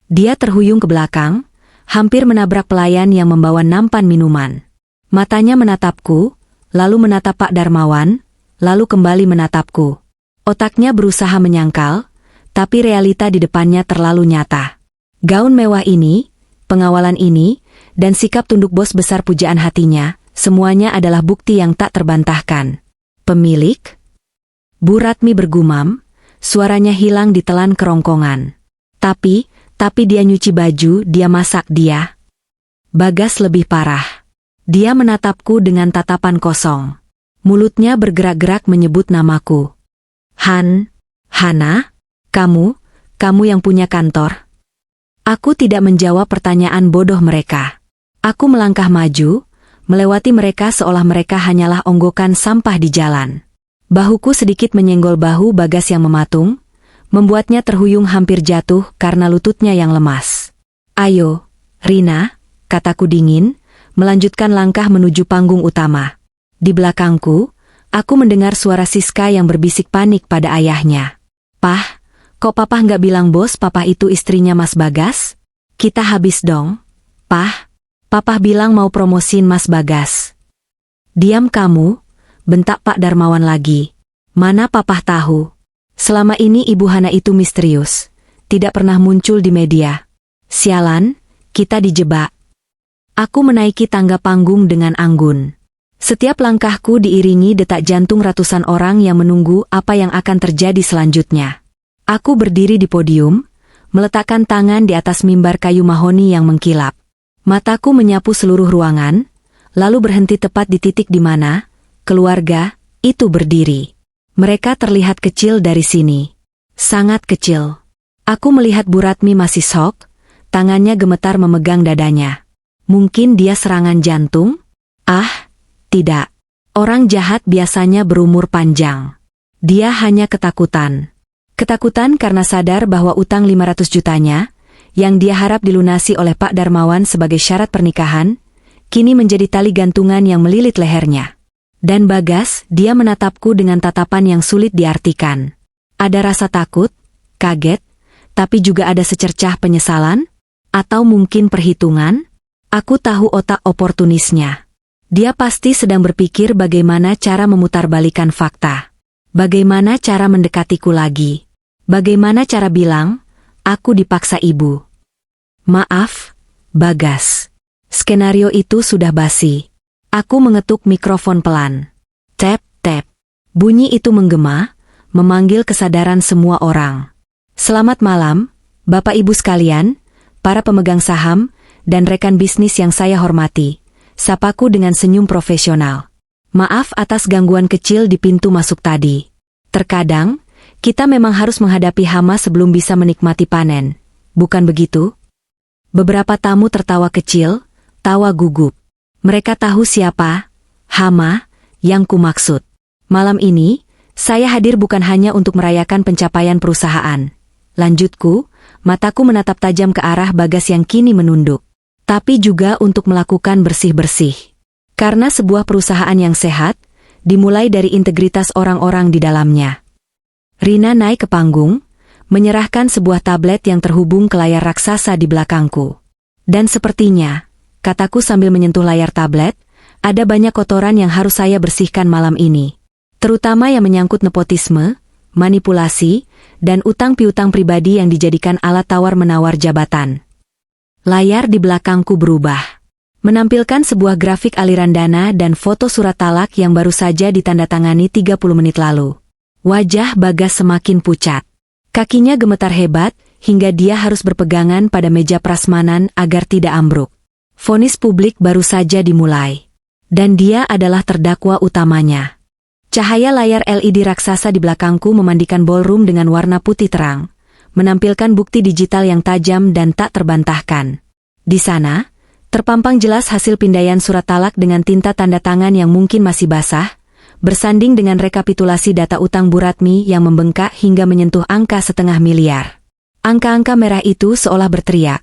Dia terhuyung ke belakang, hampir menabrak pelayan yang membawa nampan minuman. Matanya menatapku, lalu menatap Pak Darmawan, lalu kembali menatapku. Otaknya berusaha menyangkal, tapi realita di depannya terlalu nyata. Gaun mewah ini, pengawalan ini, dan sikap tunduk bos besar pujaan hatinya, semuanya adalah bukti yang tak terbantahkan. Pemilik? Bu Ratmi bergumam, suaranya hilang ditelan kerongkongan. Tapi dia nyuci baju, dia masak, dia. Bagas lebih parah. Dia menatapku dengan tatapan kosong. Mulutnya bergerak-gerak menyebut namaku. Hana? Kamu yang punya kantor? Aku tidak menjawab pertanyaan bodoh mereka. Aku melangkah maju, melewati mereka seolah mereka hanyalah onggokan sampah di jalan. Bahuku sedikit menyenggol bahu Bagas yang mematung, membuatnya terhuyung hampir jatuh karena lututnya yang lemas. Ayo, Rina, kataku dingin, melanjutkan langkah menuju panggung utama. Di belakangku, aku mendengar suara Siska yang berbisik panik pada ayahnya. Pah, kok papa nggak bilang bos papa itu istrinya Mas Bagas? Kita habis dong. Pah, papa bilang mau promosin Mas Bagas. Diam kamu, bentak Pak Darmawan lagi. Mana papa tahu? Selama ini Ibu Hana itu misterius, tidak pernah muncul di media. Sialan, kita dijebak. Aku menaiki tangga panggung dengan anggun. Setiap langkahku diiringi detak jantung ratusan orang yang menunggu apa yang akan terjadi selanjutnya. Aku berdiri di podium, meletakkan tangan di atas mimbar kayu mahoni yang mengkilap. Mataku menyapu seluruh ruangan, lalu berhenti tepat di titik di mana keluarga itu berdiri. Mereka terlihat kecil dari sini. Sangat kecil. Aku melihat Bu Ratmi masih shock, tangannya gemetar memegang dadanya. Mungkin dia serangan jantung? Ah, tidak. Orang jahat biasanya berumur panjang. Dia hanya ketakutan. Ketakutan karena sadar bahwa utang 500 jutanya, yang dia harap dilunasi oleh Pak Darmawan sebagai syarat pernikahan, kini menjadi tali gantungan yang melilit lehernya. Dan Bagas, dia menatapku dengan tatapan yang sulit diartikan. Ada rasa takut, kaget, tapi juga ada secercah penyesalan, atau mungkin perhitungan. Aku tahu otak oportunisnya. Dia pasti sedang berpikir bagaimana cara memutarbalikkan fakta. Bagaimana cara mendekatiku lagi. Bagaimana cara bilang, aku dipaksa ibu. Maaf, Bagas. Skenario itu sudah basi. Aku mengetuk mikrofon pelan. Tap, tap. Bunyi itu menggema, memanggil kesadaran semua orang. Selamat malam, Bapak Ibu sekalian, para pemegang saham, dan rekan bisnis yang saya hormati. Sapaku dengan senyum profesional. Maaf atas gangguan kecil di pintu masuk tadi. Terkadang, kita memang harus menghadapi hama sebelum bisa menikmati panen. Bukan begitu? Beberapa tamu tertawa kecil, tawa gugup. Mereka tahu siapa, hama, yang kumaksud. Malam ini, saya hadir bukan hanya untuk merayakan pencapaian perusahaan. Lanjutku, mataku menatap tajam ke arah Bagas yang kini menunduk. Tapi juga untuk melakukan bersih-bersih. Karena sebuah perusahaan yang sehat, dimulai dari integritas orang-orang di dalamnya. Rina naik ke panggung, menyerahkan sebuah tablet yang terhubung ke layar raksasa di belakangku. Dan sepertinya, kataku sambil menyentuh layar tablet, ada banyak kotoran yang harus saya bersihkan malam ini. Terutama yang menyangkut nepotisme, manipulasi, dan utang piutang pribadi yang dijadikan alat tawar-menawar jabatan. Layar di belakangku berubah. Menampilkan sebuah grafik aliran dana dan foto surat talak yang baru saja ditandatangani 30 menit lalu. Wajah Bagas semakin pucat. Kakinya gemetar hebat, hingga dia harus berpegangan pada meja prasmanan agar tidak ambruk. Vonis publik baru saja dimulai. Dan dia adalah terdakwa utamanya. Cahaya layar LED raksasa di belakangku memandikan ballroom dengan warna putih terang, menampilkan bukti digital yang tajam dan tak terbantahkan. Di sana, terpampang jelas hasil pindaian surat talak dengan tinta tanda tangan yang mungkin masih basah, bersanding dengan rekapitulasi data utang Bu Ratmi yang membengkak hingga menyentuh angka 500 miliar. Angka-angka merah itu seolah berteriak,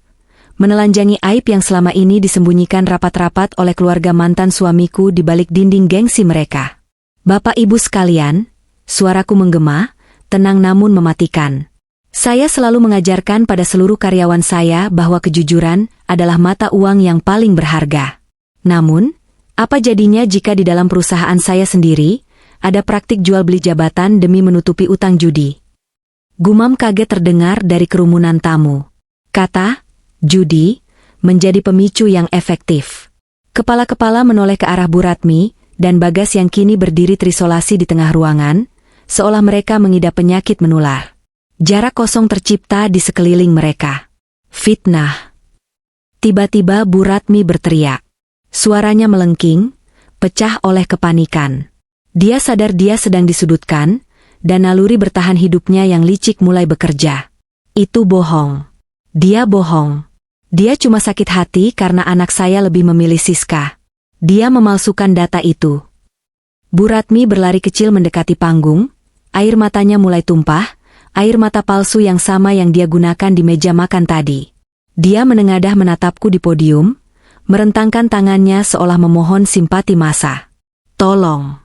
menelanjangi aib yang selama ini disembunyikan rapat-rapat oleh keluarga mantan suamiku di balik dinding gengsi mereka. Bapak Ibu sekalian, suaraku menggema, tenang namun mematikan. Saya selalu mengajarkan pada seluruh karyawan saya bahwa kejujuran adalah mata uang yang paling berharga. Namun, apa jadinya jika di dalam perusahaan saya sendiri, ada praktik jual beli jabatan demi menutupi utang judi? Gumam kaget terdengar dari kerumunan tamu. Kata, judi, menjadi pemicu yang efektif. Kepala-kepala menoleh ke arah Bu Ratmi dan Bagas yang kini berdiri terisolasi di tengah ruangan, seolah mereka mengidap penyakit menular. Jarak kosong tercipta di sekeliling mereka. Fitnah. Tiba-tiba Bu Ratmi berteriak. Suaranya melengking, pecah oleh kepanikan. Dia sadar dia sedang disudutkan, dan naluri bertahan hidupnya yang licik mulai bekerja. Itu bohong. Dia bohong. Dia cuma sakit hati karena anak saya lebih memilih Siska. Dia memalsukan data itu. Bu Ratmi berlari kecil mendekati panggung, air matanya mulai tumpah, air mata palsu yang sama yang dia gunakan di meja makan tadi. Dia menengadah menatapku di podium, merentangkan tangannya seolah memohon simpati massa. Tolong.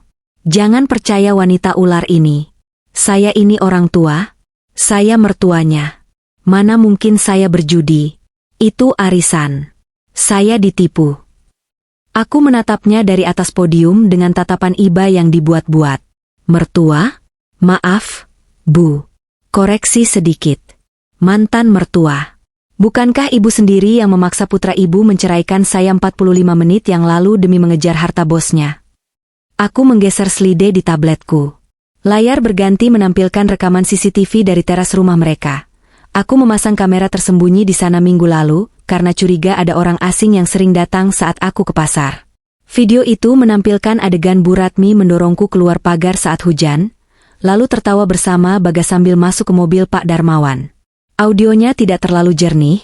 Jangan percaya wanita ular ini. Saya ini orang tua. Saya mertuanya. Mana mungkin saya berjudi. Itu arisan. Saya ditipu. Aku menatapnya dari atas podium dengan tatapan iba yang dibuat-buat. Mertua? Maaf, Bu. Koreksi sedikit. Mantan mertua. Bukankah ibu sendiri yang memaksa putra ibu menceraikan saya 45 menit yang lalu demi mengejar harta bosnya? Aku menggeser selide di tabletku. Layar berganti menampilkan rekaman CCTV dari teras rumah mereka. Aku memasang kamera tersembunyi di sana minggu lalu, karena curiga ada orang asing yang sering datang saat aku ke pasar. Video itu menampilkan adegan Bu Ratmi mendorongku keluar pagar saat hujan, lalu tertawa bersama Bagas sambil masuk ke mobil Pak Darmawan. Audionya tidak terlalu jernih,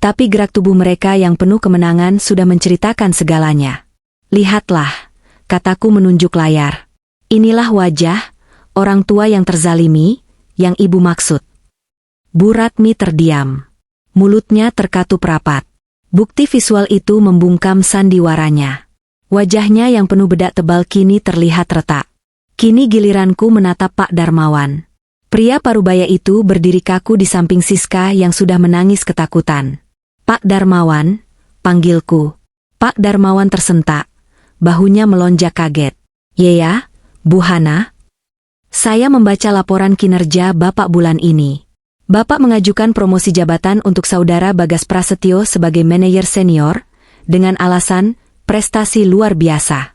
tapi gerak tubuh mereka yang penuh kemenangan sudah menceritakan segalanya. Lihatlah, kataku menunjuk layar. Inilah wajah orang tua yang terzalimi, yang ibu maksud. Bu Ratmi terdiam. Mulutnya terkatup rapat. Bukti visual itu membungkam sandiwaranya. Wajahnya yang penuh bedak tebal kini terlihat retak. Kini giliranku menatap Pak Darmawan. Pria parubaya itu berdiri kaku di samping Siska yang sudah menangis ketakutan. Pak Darmawan, panggilku. Pak Darmawan tersentak. Bahunya melonjak kaget. Ya, Bu Hana. Saya membaca laporan kinerja Bapak bulan ini. Bapak mengajukan promosi jabatan untuk saudara Bagas Prasetyo sebagai manajer senior, dengan alasan prestasi luar biasa.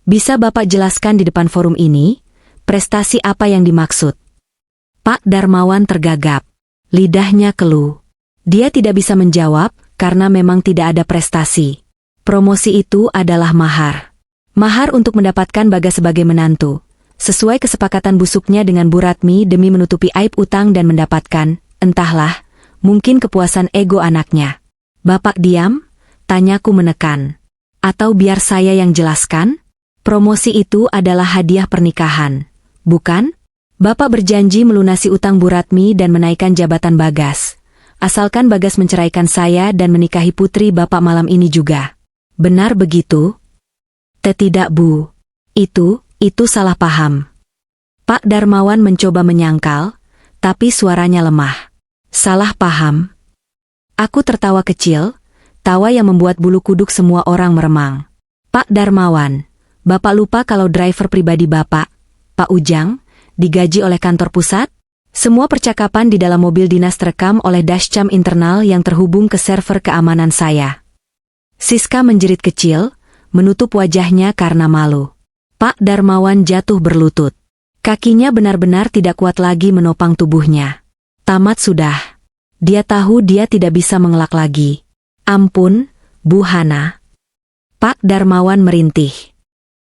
Bisa Bapak jelaskan di depan forum ini, prestasi apa yang dimaksud? Pak Darmawan tergagap. Lidahnya keluh. Dia tidak bisa menjawab, karena memang tidak ada prestasi. Promosi itu adalah mahar. Mahar untuk mendapatkan Bagas sebagai menantu. Sesuai kesepakatan busuknya dengan Bu Ratmi demi menutupi aib utang dan mendapatkan, entahlah, mungkin kepuasan ego anaknya. Bapak diam? Tanyaku menekan. Atau biar saya yang jelaskan? Promosi itu adalah hadiah pernikahan, bukan? Bapak berjanji melunasi utang Bu Ratmi dan menaikkan jabatan Bagas. Asalkan Bagas menceraikan saya dan menikahi putri Bapak malam ini juga. Benar begitu? Tidak Bu. Itu salah paham. Pak Darmawan mencoba menyangkal, tapi suaranya lemah. Salah paham? Aku tertawa kecil, tawa yang membuat bulu kuduk semua orang meremang. Pak Darmawan, Bapak lupa kalau driver pribadi Bapak, Pak Ujang, digaji oleh kantor pusat? Semua percakapan di dalam mobil dinas terekam oleh dashcam internal yang terhubung ke server keamanan saya. Siska menjerit kecil, menutup wajahnya karena malu. Pak Darmawan jatuh berlutut. Kakinya benar-benar tidak kuat lagi menopang tubuhnya. Tamat sudah. Dia tahu dia tidak bisa mengelak lagi. Ampun, Bu Hana. Pak Darmawan merintih.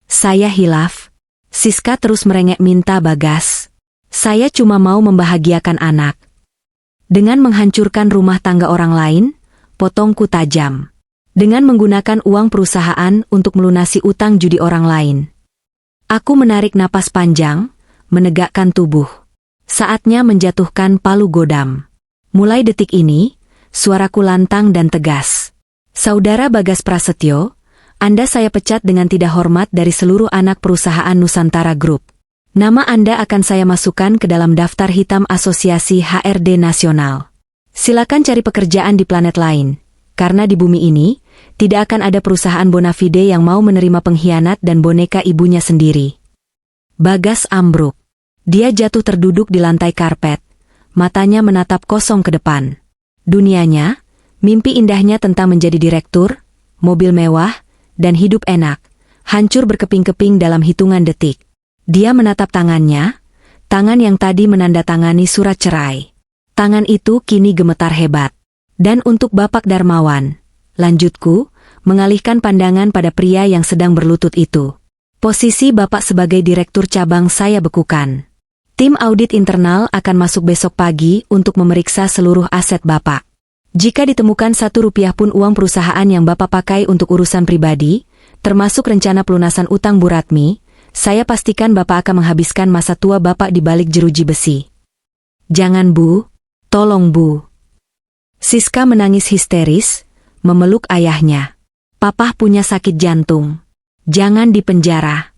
Saya hilaf. Siska terus merengek minta Bagas. Saya cuma mau membahagiakan anak. Dengan menghancurkan rumah tangga orang lain, potongku tajam. Dengan menggunakan uang perusahaan untuk melunasi utang judi orang lain. Aku menarik napas panjang, menegakkan tubuh. Saatnya menjatuhkan palu godam. Mulai detik ini, suaraku lantang dan tegas. Saudara Bagas Prasetyo, Anda saya pecat dengan tidak hormat dari seluruh anak perusahaan Nusantara Group. Nama Anda akan saya masukkan ke dalam daftar hitam Asosiasi HRD Nasional. Silakan cari pekerjaan di planet lain, karena di bumi ini, tidak akan ada perusahaan bonafide yang mau menerima pengkhianat dan boneka ibunya sendiri. Bagas ambruk. Dia jatuh terduduk di lantai karpet. Matanya menatap kosong ke depan. Dunianya, Mimpi indahnya tentang menjadi direktur, mobil mewah, dan hidup enak, hancur berkeping-keping dalam hitungan detik. Dia menatap tangannya, tangan yang tadi menandatangani surat cerai. Tangan itu kini gemetar hebat. Dan untuk Bapak Darmawan, lanjutku, mengalihkan pandangan pada pria yang sedang berlutut itu. Posisi Bapak sebagai direktur cabang saya bekukan. Tim audit internal akan masuk besok pagi untuk memeriksa seluruh aset Bapak. Jika ditemukan 1 rupiah pun uang perusahaan yang Bapak pakai untuk urusan pribadi, termasuk rencana pelunasan utang Bu Ratmi, saya pastikan Bapak akan menghabiskan masa tua Bapak di balik jeruji besi. Jangan Bu, tolong Bu. Siska menangis histeris, memeluk ayahnya. Papa punya sakit jantung. Jangan dipenjara.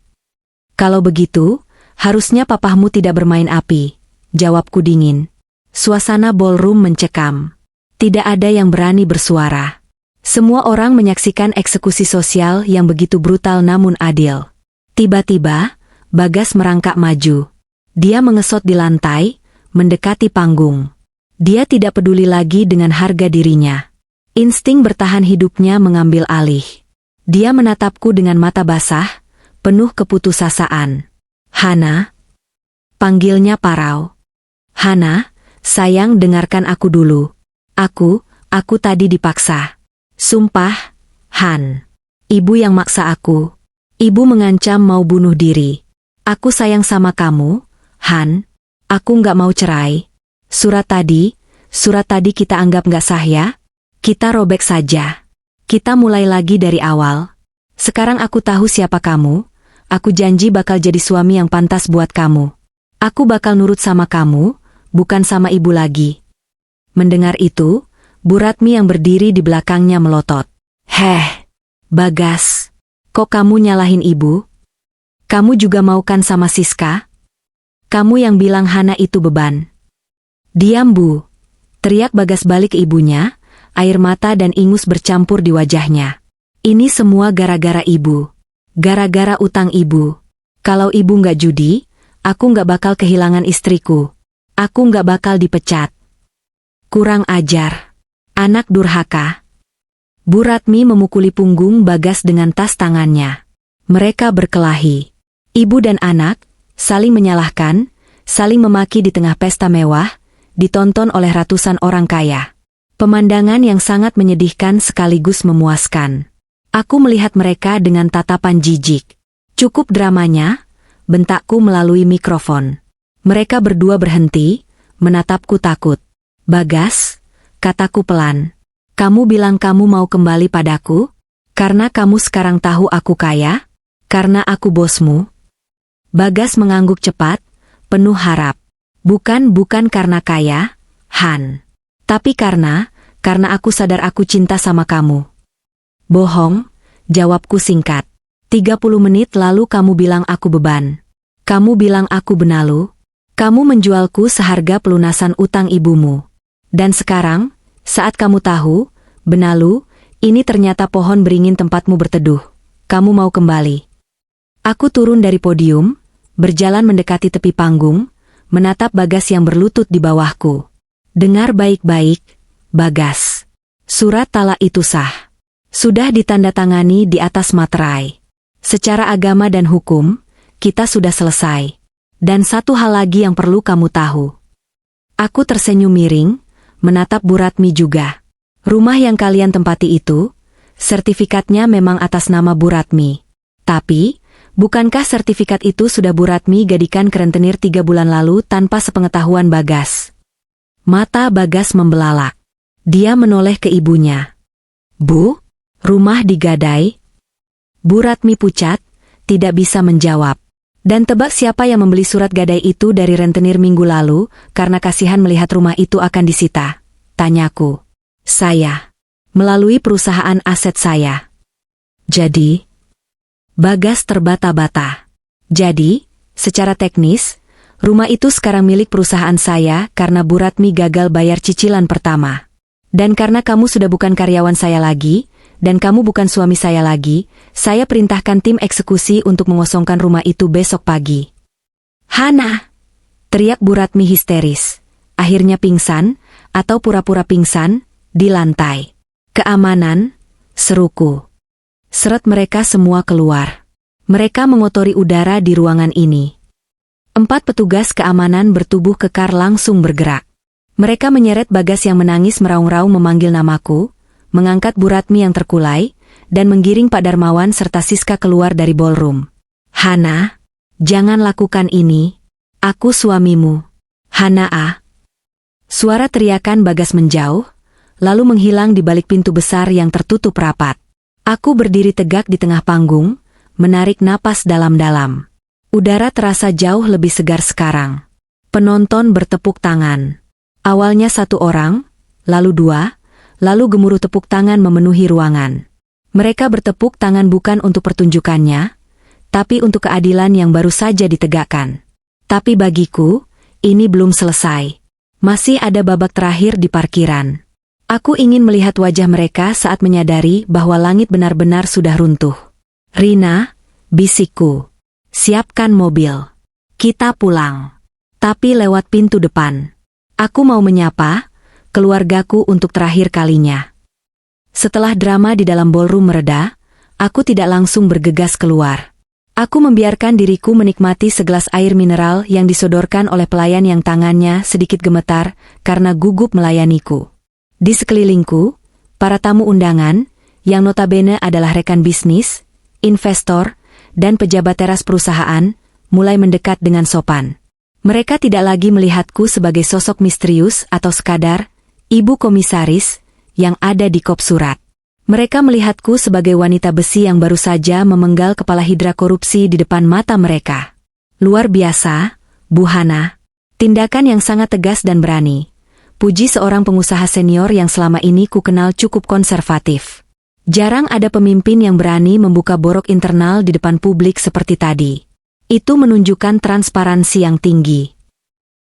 Kalau begitu, harusnya papahmu tidak bermain api, jawabku dingin. Suasana ballroom mencekam. Tidak ada yang berani bersuara. Semua orang menyaksikan eksekusi sosial yang begitu brutal namun adil. Tiba-tiba, Bagas merangkak maju. Dia mengesot di lantai, mendekati panggung. Dia tidak peduli lagi dengan harga dirinya. Insting bertahan hidupnya mengambil alih. Dia menatapku dengan mata basah, penuh keputusasaan. Hana, panggilnya parau. Hana, sayang dengarkan aku dulu. Aku tadi dipaksa. Sumpah, Han. Ibu yang maksa aku. Ibu mengancam mau bunuh diri. Aku sayang sama kamu, Han. Aku nggak mau cerai. Surat tadi kita anggap nggak sah ya? Kita robek saja. Kita mulai lagi dari awal. Sekarang aku tahu siapa kamu. Aku janji bakal jadi suami yang pantas buat kamu. Aku bakal nurut sama kamu, bukan sama ibu lagi. Mendengar itu, Bu Ratmi yang berdiri di belakangnya melotot. Heh, Bagas, kok kamu nyalahin ibu? Kamu juga mau kan sama Siska? Kamu yang bilang Hana itu beban. Diam Bu, teriak Bagas balik ke ibunya, air mata dan ingus bercampur di wajahnya. Ini semua gara-gara ibu. Gara-gara utang ibu. Kalau ibu nggak judi, aku nggak bakal kehilangan istriku. Aku nggak bakal dipecat. Kurang ajar. Anak durhaka. Bu Ratmi memukuli punggung Bagas dengan tas tangannya. Mereka berkelahi. Ibu dan anak, saling menyalahkan, saling memaki di tengah pesta mewah, ditonton oleh ratusan orang kaya. Pemandangan yang sangat menyedihkan sekaligus memuaskan. Aku melihat mereka dengan tatapan jijik. Cukup dramanya, bentakku melalui mikrofon. Mereka berdua berhenti, menatapku takut. Bagas, kataku pelan. Kamu bilang kamu mau kembali padaku? Karena kamu sekarang tahu aku kaya? Karena aku bosmu? Bagas mengangguk cepat, penuh harap. Bukan karena kaya, Han. Tapi karena aku sadar aku cinta sama kamu. Bohong, jawabku singkat. 30 menit lalu kamu bilang aku beban. Kamu bilang aku benalu. Kamu menjualku seharga pelunasan utang ibumu. Dan sekarang, saat kamu tahu, benalu, ini ternyata pohon beringin tempatmu berteduh. Kamu mau kembali. Aku turun dari podium, berjalan mendekati tepi panggung, menatap Bagas yang berlutut di bawahku. Dengar baik-baik, Bagas. Surat talak itu sah. Sudah ditandatangani di atas materai. Secara agama dan hukum, kita sudah selesai. Dan satu hal lagi yang perlu kamu tahu. Aku tersenyum miring, menatap Bu Ratmi juga. Rumah yang kalian tempati itu, sertifikatnya memang atas nama Bu Ratmi. Tapi, bukankah sertifikat itu sudah Bu Ratmi gadikan ke rentenir 3 bulan lalu tanpa sepengetahuan Bagas? Mata Bagas membelalak. Dia menoleh ke ibunya. Bu, rumah digadai? Bu Ratmi pucat, tidak bisa menjawab. Dan tebak siapa yang membeli surat gadai itu dari rentenir minggu lalu, karena kasihan melihat rumah itu akan disita? Tanyaku. Saya. Melalui perusahaan aset saya. Jadi? Bagas terbata-bata. Jadi, secara teknis, rumah itu sekarang milik perusahaan saya karena Bu Ratmi gagal bayar cicilan pertama. Dan karena kamu sudah bukan karyawan saya lagi, dan kamu bukan suami saya lagi, saya perintahkan tim eksekusi untuk mengosongkan rumah itu besok pagi. Hana! Teriak Bu Ratmi histeris. Akhirnya pingsan, atau pura-pura pingsan, Di lantai. Keamanan, seruku. Seret mereka semua keluar. Mereka mengotori udara di ruangan ini. 4 petugas keamanan bertubuh kekar langsung bergerak. Mereka menyeret Bagas yang menangis meraung-raung memanggil namaku, mengangkat Bu Ratmi yang terkulai, dan menggiring Pak Darmawan serta Siska keluar dari ballroom. Hana, jangan lakukan ini. Aku suamimu. Hana ah. Suara teriakan Bagas menjauh, lalu menghilang di balik pintu besar yang tertutup rapat. Aku berdiri tegak di tengah panggung, menarik napas dalam-dalam. Udara terasa jauh lebih segar sekarang. Penonton bertepuk tangan. Awalnya 1 orang, lalu 2, lalu gemuruh tepuk tangan memenuhi ruangan. Mereka bertepuk tangan bukan untuk pertunjukannya, tapi untuk keadilan yang baru saja ditegakkan. Tapi bagiku, ini belum selesai. Masih ada babak terakhir di parkiran. Aku ingin melihat wajah mereka saat menyadari bahwa langit benar-benar sudah runtuh. Rina, bisikku. Siapkan mobil. Kita pulang. Tapi lewat pintu depan. Aku mau menyapa keluargaku untuk terakhir kalinya. Setelah drama di dalam ballroom mereda, aku tidak langsung bergegas keluar. Aku membiarkan diriku menikmati segelas air mineral yang disodorkan oleh pelayan yang tangannya sedikit gemetar karena gugup melayaniku. Di sekelilingku, para tamu undangan, yang notabene adalah rekan bisnis, investor, dan pejabat teras perusahaan, mulai mendekat dengan sopan. Mereka tidak lagi melihatku sebagai sosok misterius atau sekadar ibu komisaris yang ada di kop surat. Mereka melihatku sebagai wanita besi yang baru saja memenggal kepala hidra korupsi di depan mata mereka. Luar biasa, Bu Hana. Tindakan yang sangat tegas dan berani. Puji seorang pengusaha senior yang selama ini ku kenal cukup konservatif. Jarang ada pemimpin yang berani membuka borok internal di depan publik seperti tadi. Itu menunjukkan transparansi yang tinggi.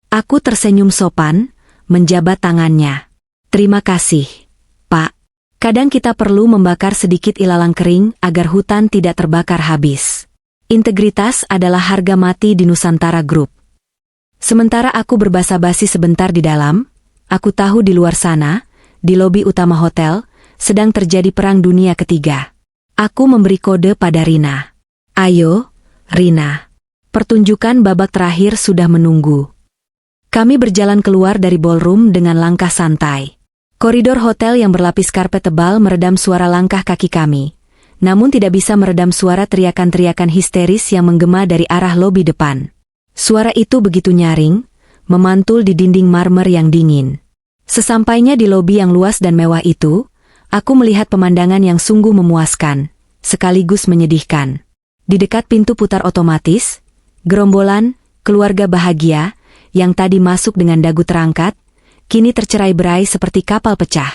Aku tersenyum sopan, menjabat tangannya. Terima kasih, Pak. Kadang kita perlu membakar sedikit ilalang kering agar hutan tidak terbakar habis. Integritas adalah harga mati di Nusantara Group. Sementara aku berbasa-basi sebentar di dalam, aku tahu di luar sana, di lobi utama hotel, sedang terjadi perang dunia ketiga. Aku memberi kode pada Rina. Ayo, Rina. Pertunjukan babak terakhir sudah menunggu. Kami berjalan keluar dari ballroom dengan langkah santai. Koridor hotel yang berlapis karpet tebal meredam suara langkah kaki kami, namun tidak bisa meredam suara teriakan-teriakan histeris yang menggema dari arah lobi depan. Suara itu begitu nyaring, memantul di dinding marmer yang dingin. Sesampainya di lobi yang luas dan mewah itu, aku melihat pemandangan yang sungguh memuaskan, sekaligus menyedihkan. Di dekat pintu putar otomatis, gerombolan, keluarga bahagia, yang tadi masuk dengan dagu terangkat, kini tercerai-berai seperti kapal pecah.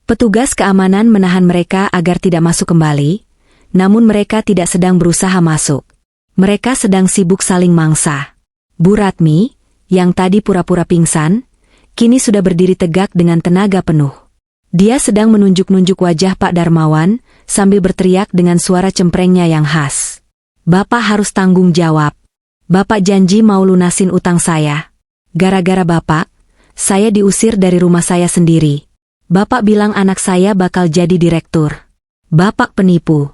Petugas keamanan menahan mereka agar tidak masuk kembali, namun mereka tidak sedang berusaha masuk. Mereka sedang sibuk saling mangsa. Bu Ratmi, yang tadi pura-pura pingsan, kini sudah berdiri tegak dengan tenaga penuh. Dia sedang menunjuk-nunjuk wajah Pak Darmawan, sambil berteriak dengan suara cemprengnya yang khas. Bapak harus tanggung jawab. Bapak janji mau lunasin utang saya. Gara-gara Bapak, saya diusir dari rumah saya sendiri. Bapak bilang anak saya bakal jadi direktur. Bapak penipu.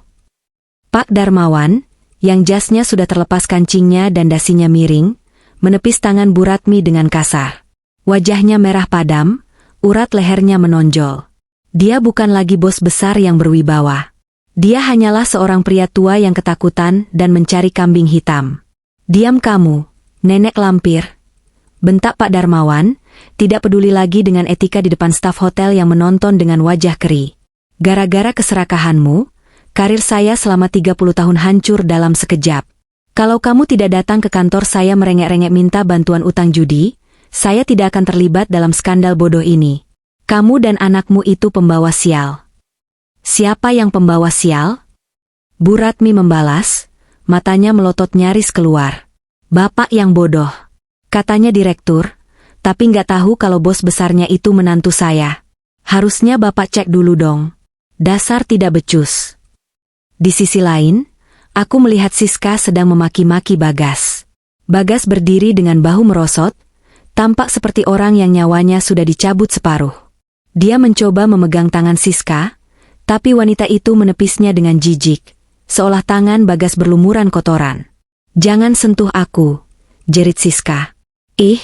Pak Darmawan, yang jasnya sudah terlepas kancingnya dan dasinya miring, menepis tangan Bu Ratmi dengan kasar. Wajahnya merah padam, urat lehernya menonjol. Dia bukan lagi bos besar yang berwibawa. Dia hanyalah seorang pria tua yang ketakutan dan mencari kambing hitam. Diam kamu, nenek lampir. Bentak Pak Darmawan, tidak peduli lagi dengan etika di depan staf hotel yang menonton dengan wajah keri. Gara-gara keserakahanmu, karir saya selama 30 tahun hancur dalam sekejap. Kalau kamu tidak datang ke kantor saya merengek-rengek minta bantuan utang judi, saya tidak akan terlibat dalam skandal bodoh ini. Kamu dan anakmu itu pembawa sial. Siapa yang pembawa sial? Bu Ratmi membalas, matanya melotot nyaris keluar. Bapak yang bodoh. Katanya direktur, tapi nggak tahu kalau bos besarnya itu menantu saya. Harusnya Bapak cek dulu dong. Dasar tidak becus. Di sisi lain, aku melihat Siska sedang memaki-maki Bagas. Bagas berdiri dengan bahu merosot, tampak seperti orang yang nyawanya sudah dicabut separuh. Dia mencoba memegang tangan Siska, tapi wanita itu menepisnya dengan jijik, seolah tangan Bagas berlumuran kotoran. "Jangan sentuh aku," jerit Siska. "Ih,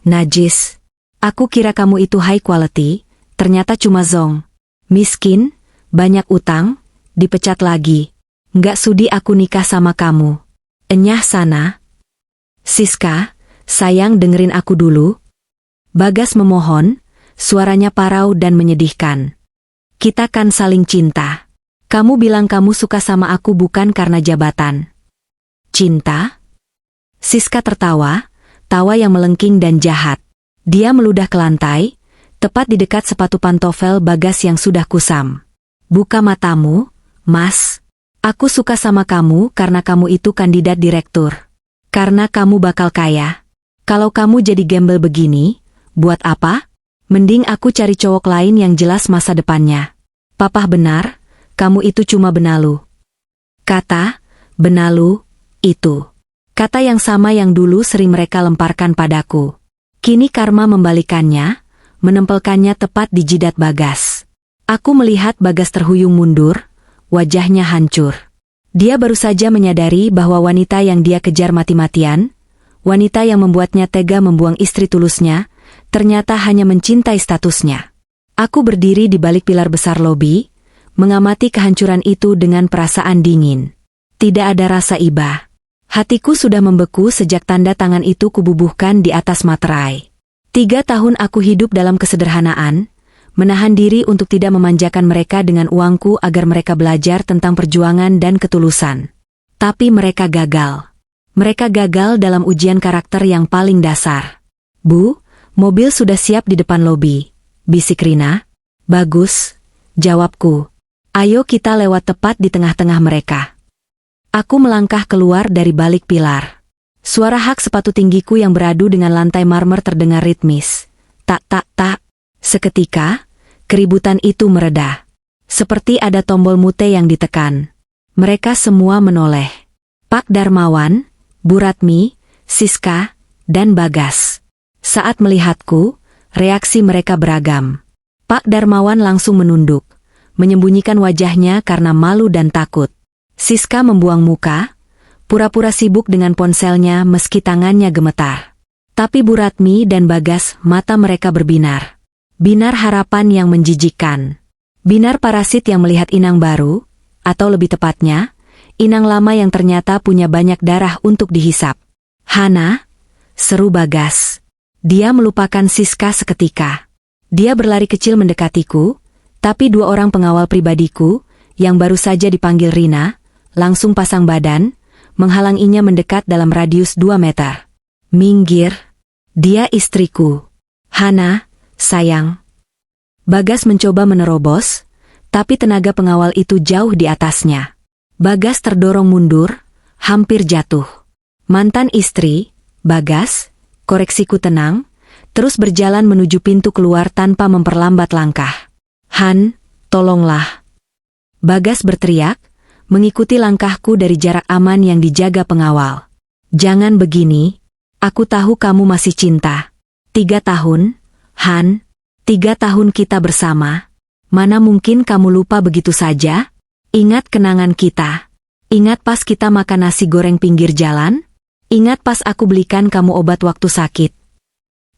najis. Aku kira kamu itu high quality, ternyata cuma zong. Miskin, banyak utang, dipecat lagi. Nggak sudi aku nikah sama kamu. Enyah sana." "Siska, sayang dengerin aku dulu." Bagas memohon, suaranya parau dan menyedihkan. "Kita kan saling cinta. Kamu bilang kamu suka sama aku bukan karena jabatan." "Cinta?" Siska tertawa, tawa yang melengking dan jahat. Dia meludah ke lantai, tepat di dekat sepatu pantofel Bagas yang sudah kusam. "Buka matamu, Mas. Aku suka sama kamu karena kamu itu kandidat direktur. Karena kamu bakal kaya. Kalau kamu jadi gembel begini, buat apa? Mending aku cari cowok lain yang jelas masa depannya." "Papa benar, kamu itu cuma benalu." Kata, benalu, itu kata yang sama yang dulu sering mereka lemparkan padaku. Kini karma membalikannya, menempelkannya tepat di jidat Bagas. Aku melihat Bagas terhuyung mundur, wajahnya hancur. Dia baru saja menyadari bahwa wanita yang dia kejar mati-matian, wanita yang membuatnya tega membuang istri tulusnya, ternyata hanya mencintai statusnya. Aku berdiri di balik pilar besar lobi, mengamati kehancuran itu dengan perasaan dingin. Tidak ada rasa iba. Hatiku sudah membeku sejak tanda tangan itu kububuhkan di atas materai. 3 tahun aku hidup dalam kesederhanaan, menahan diri untuk tidak memanjakan mereka dengan uangku agar mereka belajar tentang perjuangan dan ketulusan. Tapi mereka gagal. Mereka gagal dalam ujian karakter yang paling dasar. "Bu, mobil sudah siap di depan lobi," bisik Rina. "Bagus," jawabku. "Ayo kita lewat tepat di tengah-tengah mereka." Aku melangkah keluar dari balik pilar. Suara hak sepatu tinggiku yang beradu dengan lantai marmer terdengar ritmis. Tak tak tak. Seketika, keributan itu mereda. Seperti ada tombol mute yang ditekan. Mereka semua menoleh. Pak Darmawan, Bu Ratmi, Siska, dan Bagas. Saat melihatku, reaksi mereka beragam. Pak Darmawan langsung menunduk, menyembunyikan wajahnya karena malu dan takut. Siska membuang muka, pura-pura sibuk dengan ponselnya meski tangannya gemetar. Tapi Bu Ratmi dan Bagas, mata mereka berbinar. Binar harapan yang menjijikkan. Binar parasit yang melihat inang baru, atau lebih tepatnya, inang lama yang ternyata punya banyak darah untuk dihisap. "Hana," seru Bagas. Dia melupakan Siska seketika. Dia berlari kecil mendekatiku, tapi 2 orang pengawal pribadiku, yang baru saja dipanggil Rina, langsung pasang badan, menghalanginya mendekat dalam radius 2 meter. "Minggir, dia istriku. Hana, sayang." Bagas mencoba menerobos, tapi tenaga pengawal itu jauh di atasnya. Bagas terdorong mundur, hampir jatuh. "Mantan istri, Bagas," koreksiku tenang, terus berjalan menuju pintu keluar tanpa memperlambat langkah. "Han, tolonglah." Bagas berteriak, mengikuti langkahku dari jarak aman yang dijaga pengawal. "Jangan begini, aku tahu kamu masih cinta. 3 tahun, Han, 3 tahun kita bersama. Mana mungkin kamu lupa begitu saja? Ingat kenangan kita. Ingat pas kita makan nasi goreng pinggir jalan? Ingat pas aku belikan kamu obat waktu sakit?"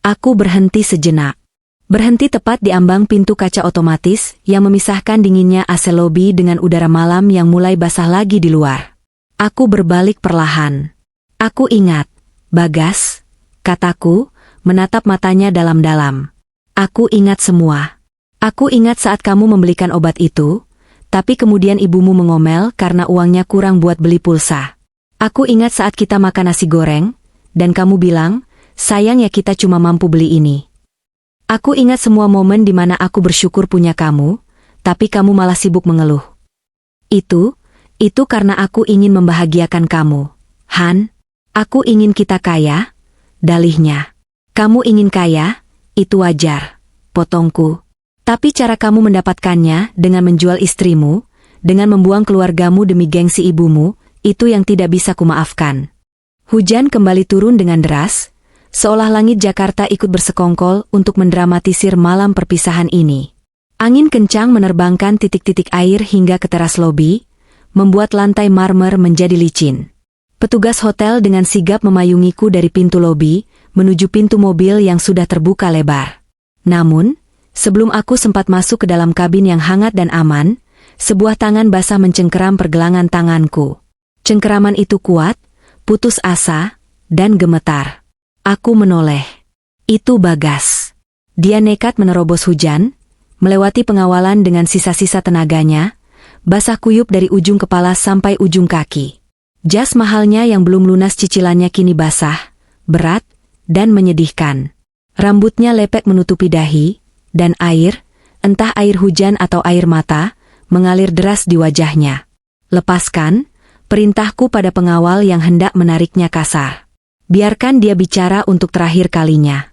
Aku berhenti sejenak. Berhenti tepat di ambang pintu kaca otomatis yang memisahkan dinginnya AC lobi dengan udara malam yang mulai basah lagi di luar. Aku berbalik perlahan. "Aku ingat, Bagas," kataku, menatap matanya dalam-dalam. "Aku ingat semua. Aku ingat saat kamu membelikan obat itu, tapi kemudian ibumu mengomel karena uangnya kurang buat beli pulsa. Aku ingat saat kita makan nasi goreng, dan kamu bilang, sayang ya kita cuma mampu beli ini. Aku ingat semua momen di mana aku bersyukur punya kamu, tapi kamu malah sibuk mengeluh. Itu karena aku ingin membahagiakan kamu. Han, aku ingin kita kaya, dalihnya. Kamu ingin kaya, itu wajar, potongku. Tapi cara kamu mendapatkannya dengan menjual istrimu, dengan membuang keluargamu demi gengsi ibumu, itu yang tidak bisa kumaafkan." Hujan kembali turun dengan deras, seolah langit Jakarta ikut bersekongkol untuk mendramatisir malam perpisahan ini. Angin kencang menerbangkan titik-titik air hingga ke teras lobi, membuat lantai marmer menjadi licin. Petugas hotel dengan sigap memayungiku dari pintu lobi, menuju pintu mobil yang sudah terbuka lebar. Namun, sebelum aku sempat masuk ke dalam kabin yang hangat dan aman, sebuah tangan basah mencengkeram pergelangan tanganku. Cengkeraman itu kuat, putus asa, dan gemetar. Aku menoleh. Itu Bagas. Dia nekat menerobos hujan, melewati pengawalan dengan sisa-sisa tenaganya, basah kuyup dari ujung kepala sampai ujung kaki. Jas mahalnya yang belum lunas cicilannya kini basah, berat, dan menyedihkan. Rambutnya lepek menutupi dahi, dan air, entah air hujan atau air mata, mengalir deras di wajahnya. Lepaskan, perintahku pada pengawal yang hendak menariknya kasar. Biarkan dia bicara untuk terakhir kalinya.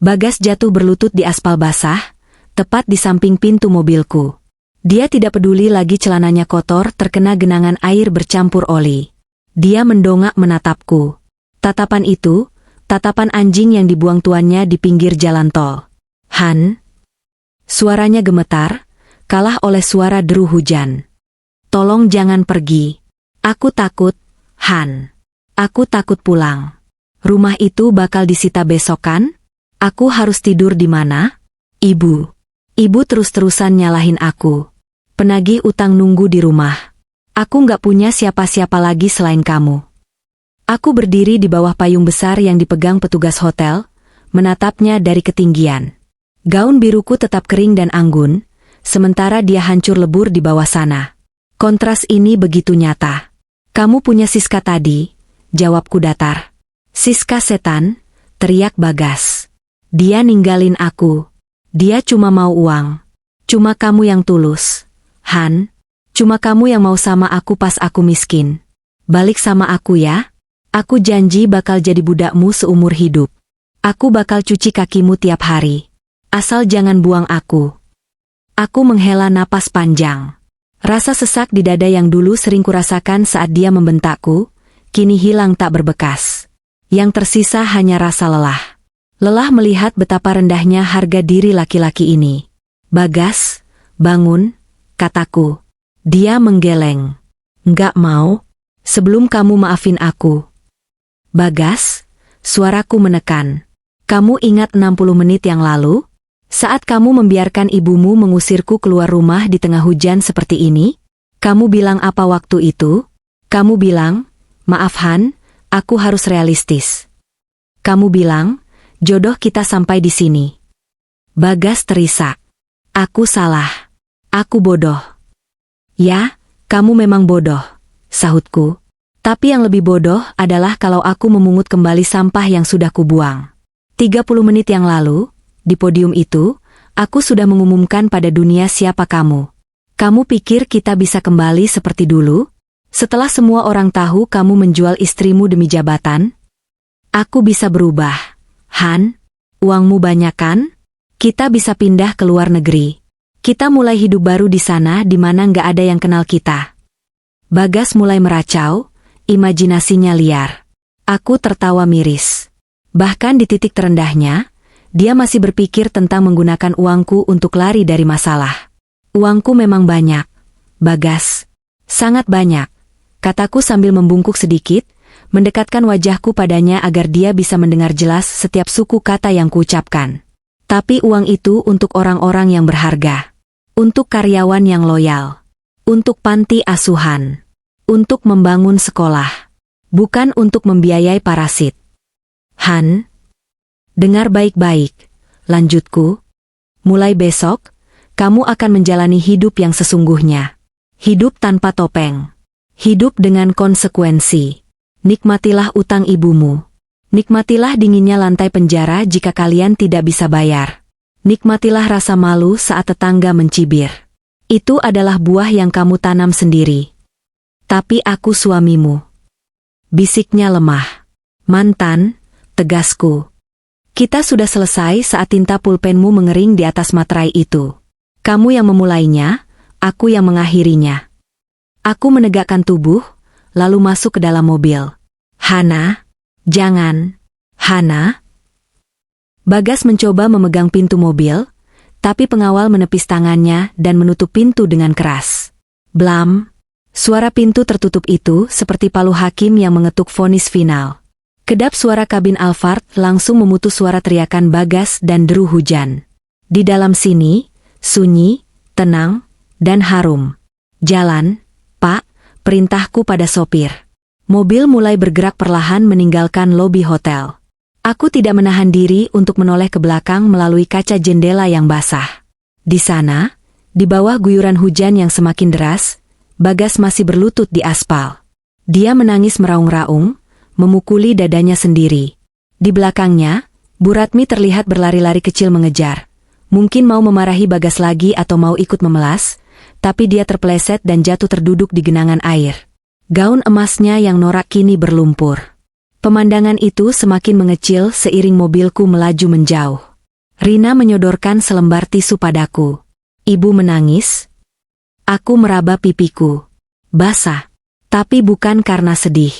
Bagas jatuh berlutut di aspal basah, tepat di samping pintu mobilku. Dia tidak peduli lagi celananya kotor terkena genangan air bercampur oli. Dia mendongak menatapku. Tatapan itu, tatapan anjing yang dibuang tuannya di pinggir jalan tol. Han. Suaranya gemetar, kalah oleh suara deru hujan. Tolong jangan pergi. Aku takut, Han. Aku takut pulang. Rumah itu bakal disita besok kan? Aku harus tidur di mana? Ibu. Ibu terus-terusan nyalahin aku. Penagih utang nunggu di rumah. Aku nggak punya siapa-siapa lagi selain kamu. Aku berdiri di bawah payung besar yang dipegang petugas hotel, menatapnya dari ketinggian. Gaun biruku tetap kering dan anggun, sementara dia hancur lebur di bawah sana. Kontras ini begitu nyata. Kamu punya Siska tadi, jawabku datar. Siska setan, teriak Bagas. Dia ninggalin aku. Dia cuma mau uang. Cuma kamu yang tulus. Han, cuma kamu yang mau sama aku pas aku miskin. Balik sama aku ya. Aku janji bakal jadi budakmu seumur hidup. Aku bakal cuci kakimu tiap hari. Asal jangan buang aku. Aku menghela napas panjang. Rasa sesak di dada yang dulu sering kurasakan saat dia membentakku, kini hilang tak berbekas. Yang tersisa hanya rasa lelah. Lelah melihat betapa rendahnya harga diri laki-laki ini. Bagas, bangun, kataku. Dia menggeleng. Nggak mau, sebelum kamu maafin aku. Bagas, suaraku menekan. Kamu ingat 60 menit yang lalu? Saat kamu membiarkan ibumu mengusirku keluar rumah di tengah hujan seperti ini? Kamu bilang apa waktu itu? Kamu bilang, maaf Han, aku harus realistis. Kamu bilang, jodoh kita sampai di sini. Bagas terisak. Aku salah. Aku bodoh. Ya, kamu memang bodoh, sahutku. Tapi yang lebih bodoh adalah kalau aku memungut kembali sampah yang sudah kubuang. 30 menit yang lalu, di podium itu, aku sudah mengumumkan pada dunia siapa kamu. Kamu pikir kita bisa kembali seperti dulu? Setelah semua orang tahu kamu menjual istrimu demi jabatan? Aku bisa berubah. Han, uangmu banyak kan? Kita bisa pindah ke luar negeri. Kita mulai hidup baru di sana di mana nggak ada yang kenal kita. Bagas mulai meracau, imajinasinya liar. Aku tertawa miris. Bahkan di titik terendahnya, dia masih berpikir tentang menggunakan uangku untuk lari dari masalah. Uangku memang banyak, Bagas. Sangat banyak, kataku sambil membungkuk sedikit, mendekatkan wajahku padanya agar dia bisa mendengar jelas setiap suku kata yang kuucapkan. Tapi uang itu untuk orang-orang yang berharga. Untuk karyawan yang loyal. Untuk panti asuhan. Untuk membangun sekolah. Bukan untuk membiayai parasit. Han, dengar baik-baik, lanjutku. Mulai besok, kamu akan menjalani hidup yang sesungguhnya. Hidup tanpa topeng. Hidup dengan konsekuensi. Nikmatilah utang ibumu. Nikmatilah dinginnya lantai penjara jika kalian tidak bisa bayar. Nikmatilah rasa malu saat tetangga mencibir. Itu adalah buah yang kamu tanam sendiri. Tapi aku suamimu. Bisiknya lemah. Mantan, tegasku. Kita sudah selesai saat tinta pulpenmu mengering di atas materai itu. Kamu yang memulainya, aku yang mengakhirinya. Aku menegakkan tubuh, lalu masuk ke dalam mobil. Hana, jangan. Hana. Bagas mencoba memegang pintu mobil, Tapi pengawal menepis tangannya dan menutup pintu dengan keras. Blam! Suara pintu tertutup itu seperti palu hakim yang mengetuk vonis final. Kedap suara kabin Alphard langsung memutus suara teriakan Bagas dan deru hujan. Di dalam sini, sunyi, tenang, dan harum. Jalan, Pak, perintahku pada sopir. Mobil mulai bergerak perlahan meninggalkan lobi hotel. Aku tidak menahan diri untuk menoleh ke belakang melalui kaca jendela yang basah. Di sana, di bawah guyuran hujan yang semakin deras, Bagas masih berlutut di aspal. Dia menangis meraung-raung, memukuli dadanya sendiri. Di belakangnya, Bu Ratmi terlihat berlari-lari kecil mengejar. Mungkin mau memarahi Bagas lagi atau mau ikut memelas, tapi dia terpeleset dan jatuh terduduk di genangan air. Gaun emasnya yang norak kini berlumpur. Pemandangan itu semakin mengecil seiring mobilku melaju menjauh. Rina menyodorkan selembar tisu padaku. Ibu menangis. Aku meraba pipiku. Basah. Tapi bukan karena sedih.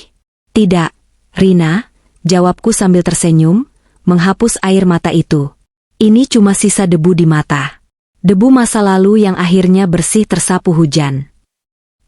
Tidak, Rina, jawabku sambil tersenyum, menghapus air mata itu. Ini cuma sisa debu di mata. Debu masa lalu yang akhirnya bersih tersapu hujan.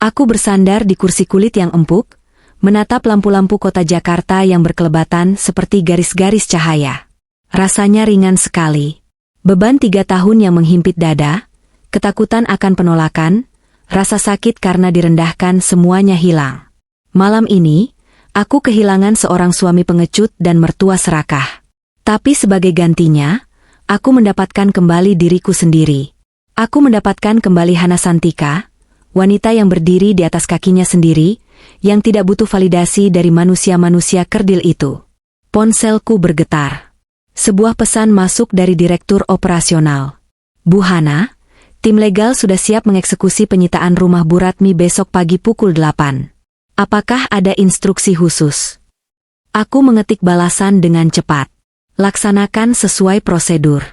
Aku bersandar di kursi kulit yang empuk, menatap lampu-lampu kota Jakarta yang berkelebatan seperti garis-garis cahaya. Rasanya ringan sekali. Beban 3 tahun yang menghimpit dada, ketakutan akan penolakan, rasa sakit karena direndahkan semuanya hilang. Malam ini, aku kehilangan seorang suami pengecut dan mertua serakah. Tapi sebagai gantinya, aku mendapatkan kembali diriku sendiri. Aku mendapatkan kembali Hana Santika, wanita yang berdiri di atas kakinya sendiri, yang tidak butuh validasi dari manusia-manusia kerdil itu. Ponselku bergetar. Sebuah pesan masuk dari Direktur Operasional. Bu Hana, tim legal sudah siap mengeksekusi penyitaan rumah Bu Ratmi besok pagi pukul 8. Apakah ada instruksi khusus? Aku mengetik balasan dengan cepat. Laksanakan sesuai prosedur.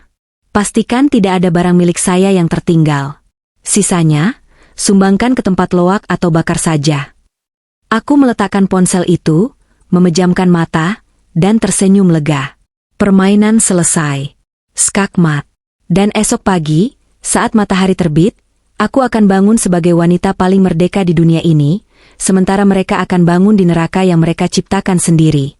Pastikan tidak ada barang milik saya yang tertinggal. Sisanya, sumbangkan ke tempat loak atau bakar saja. Aku meletakkan ponsel itu, memejamkan mata, dan tersenyum lega. Permainan selesai. Skakmat. Dan esok pagi, saat matahari terbit, aku akan bangun sebagai wanita paling merdeka di dunia ini, sementara mereka akan bangun di neraka yang mereka ciptakan sendiri.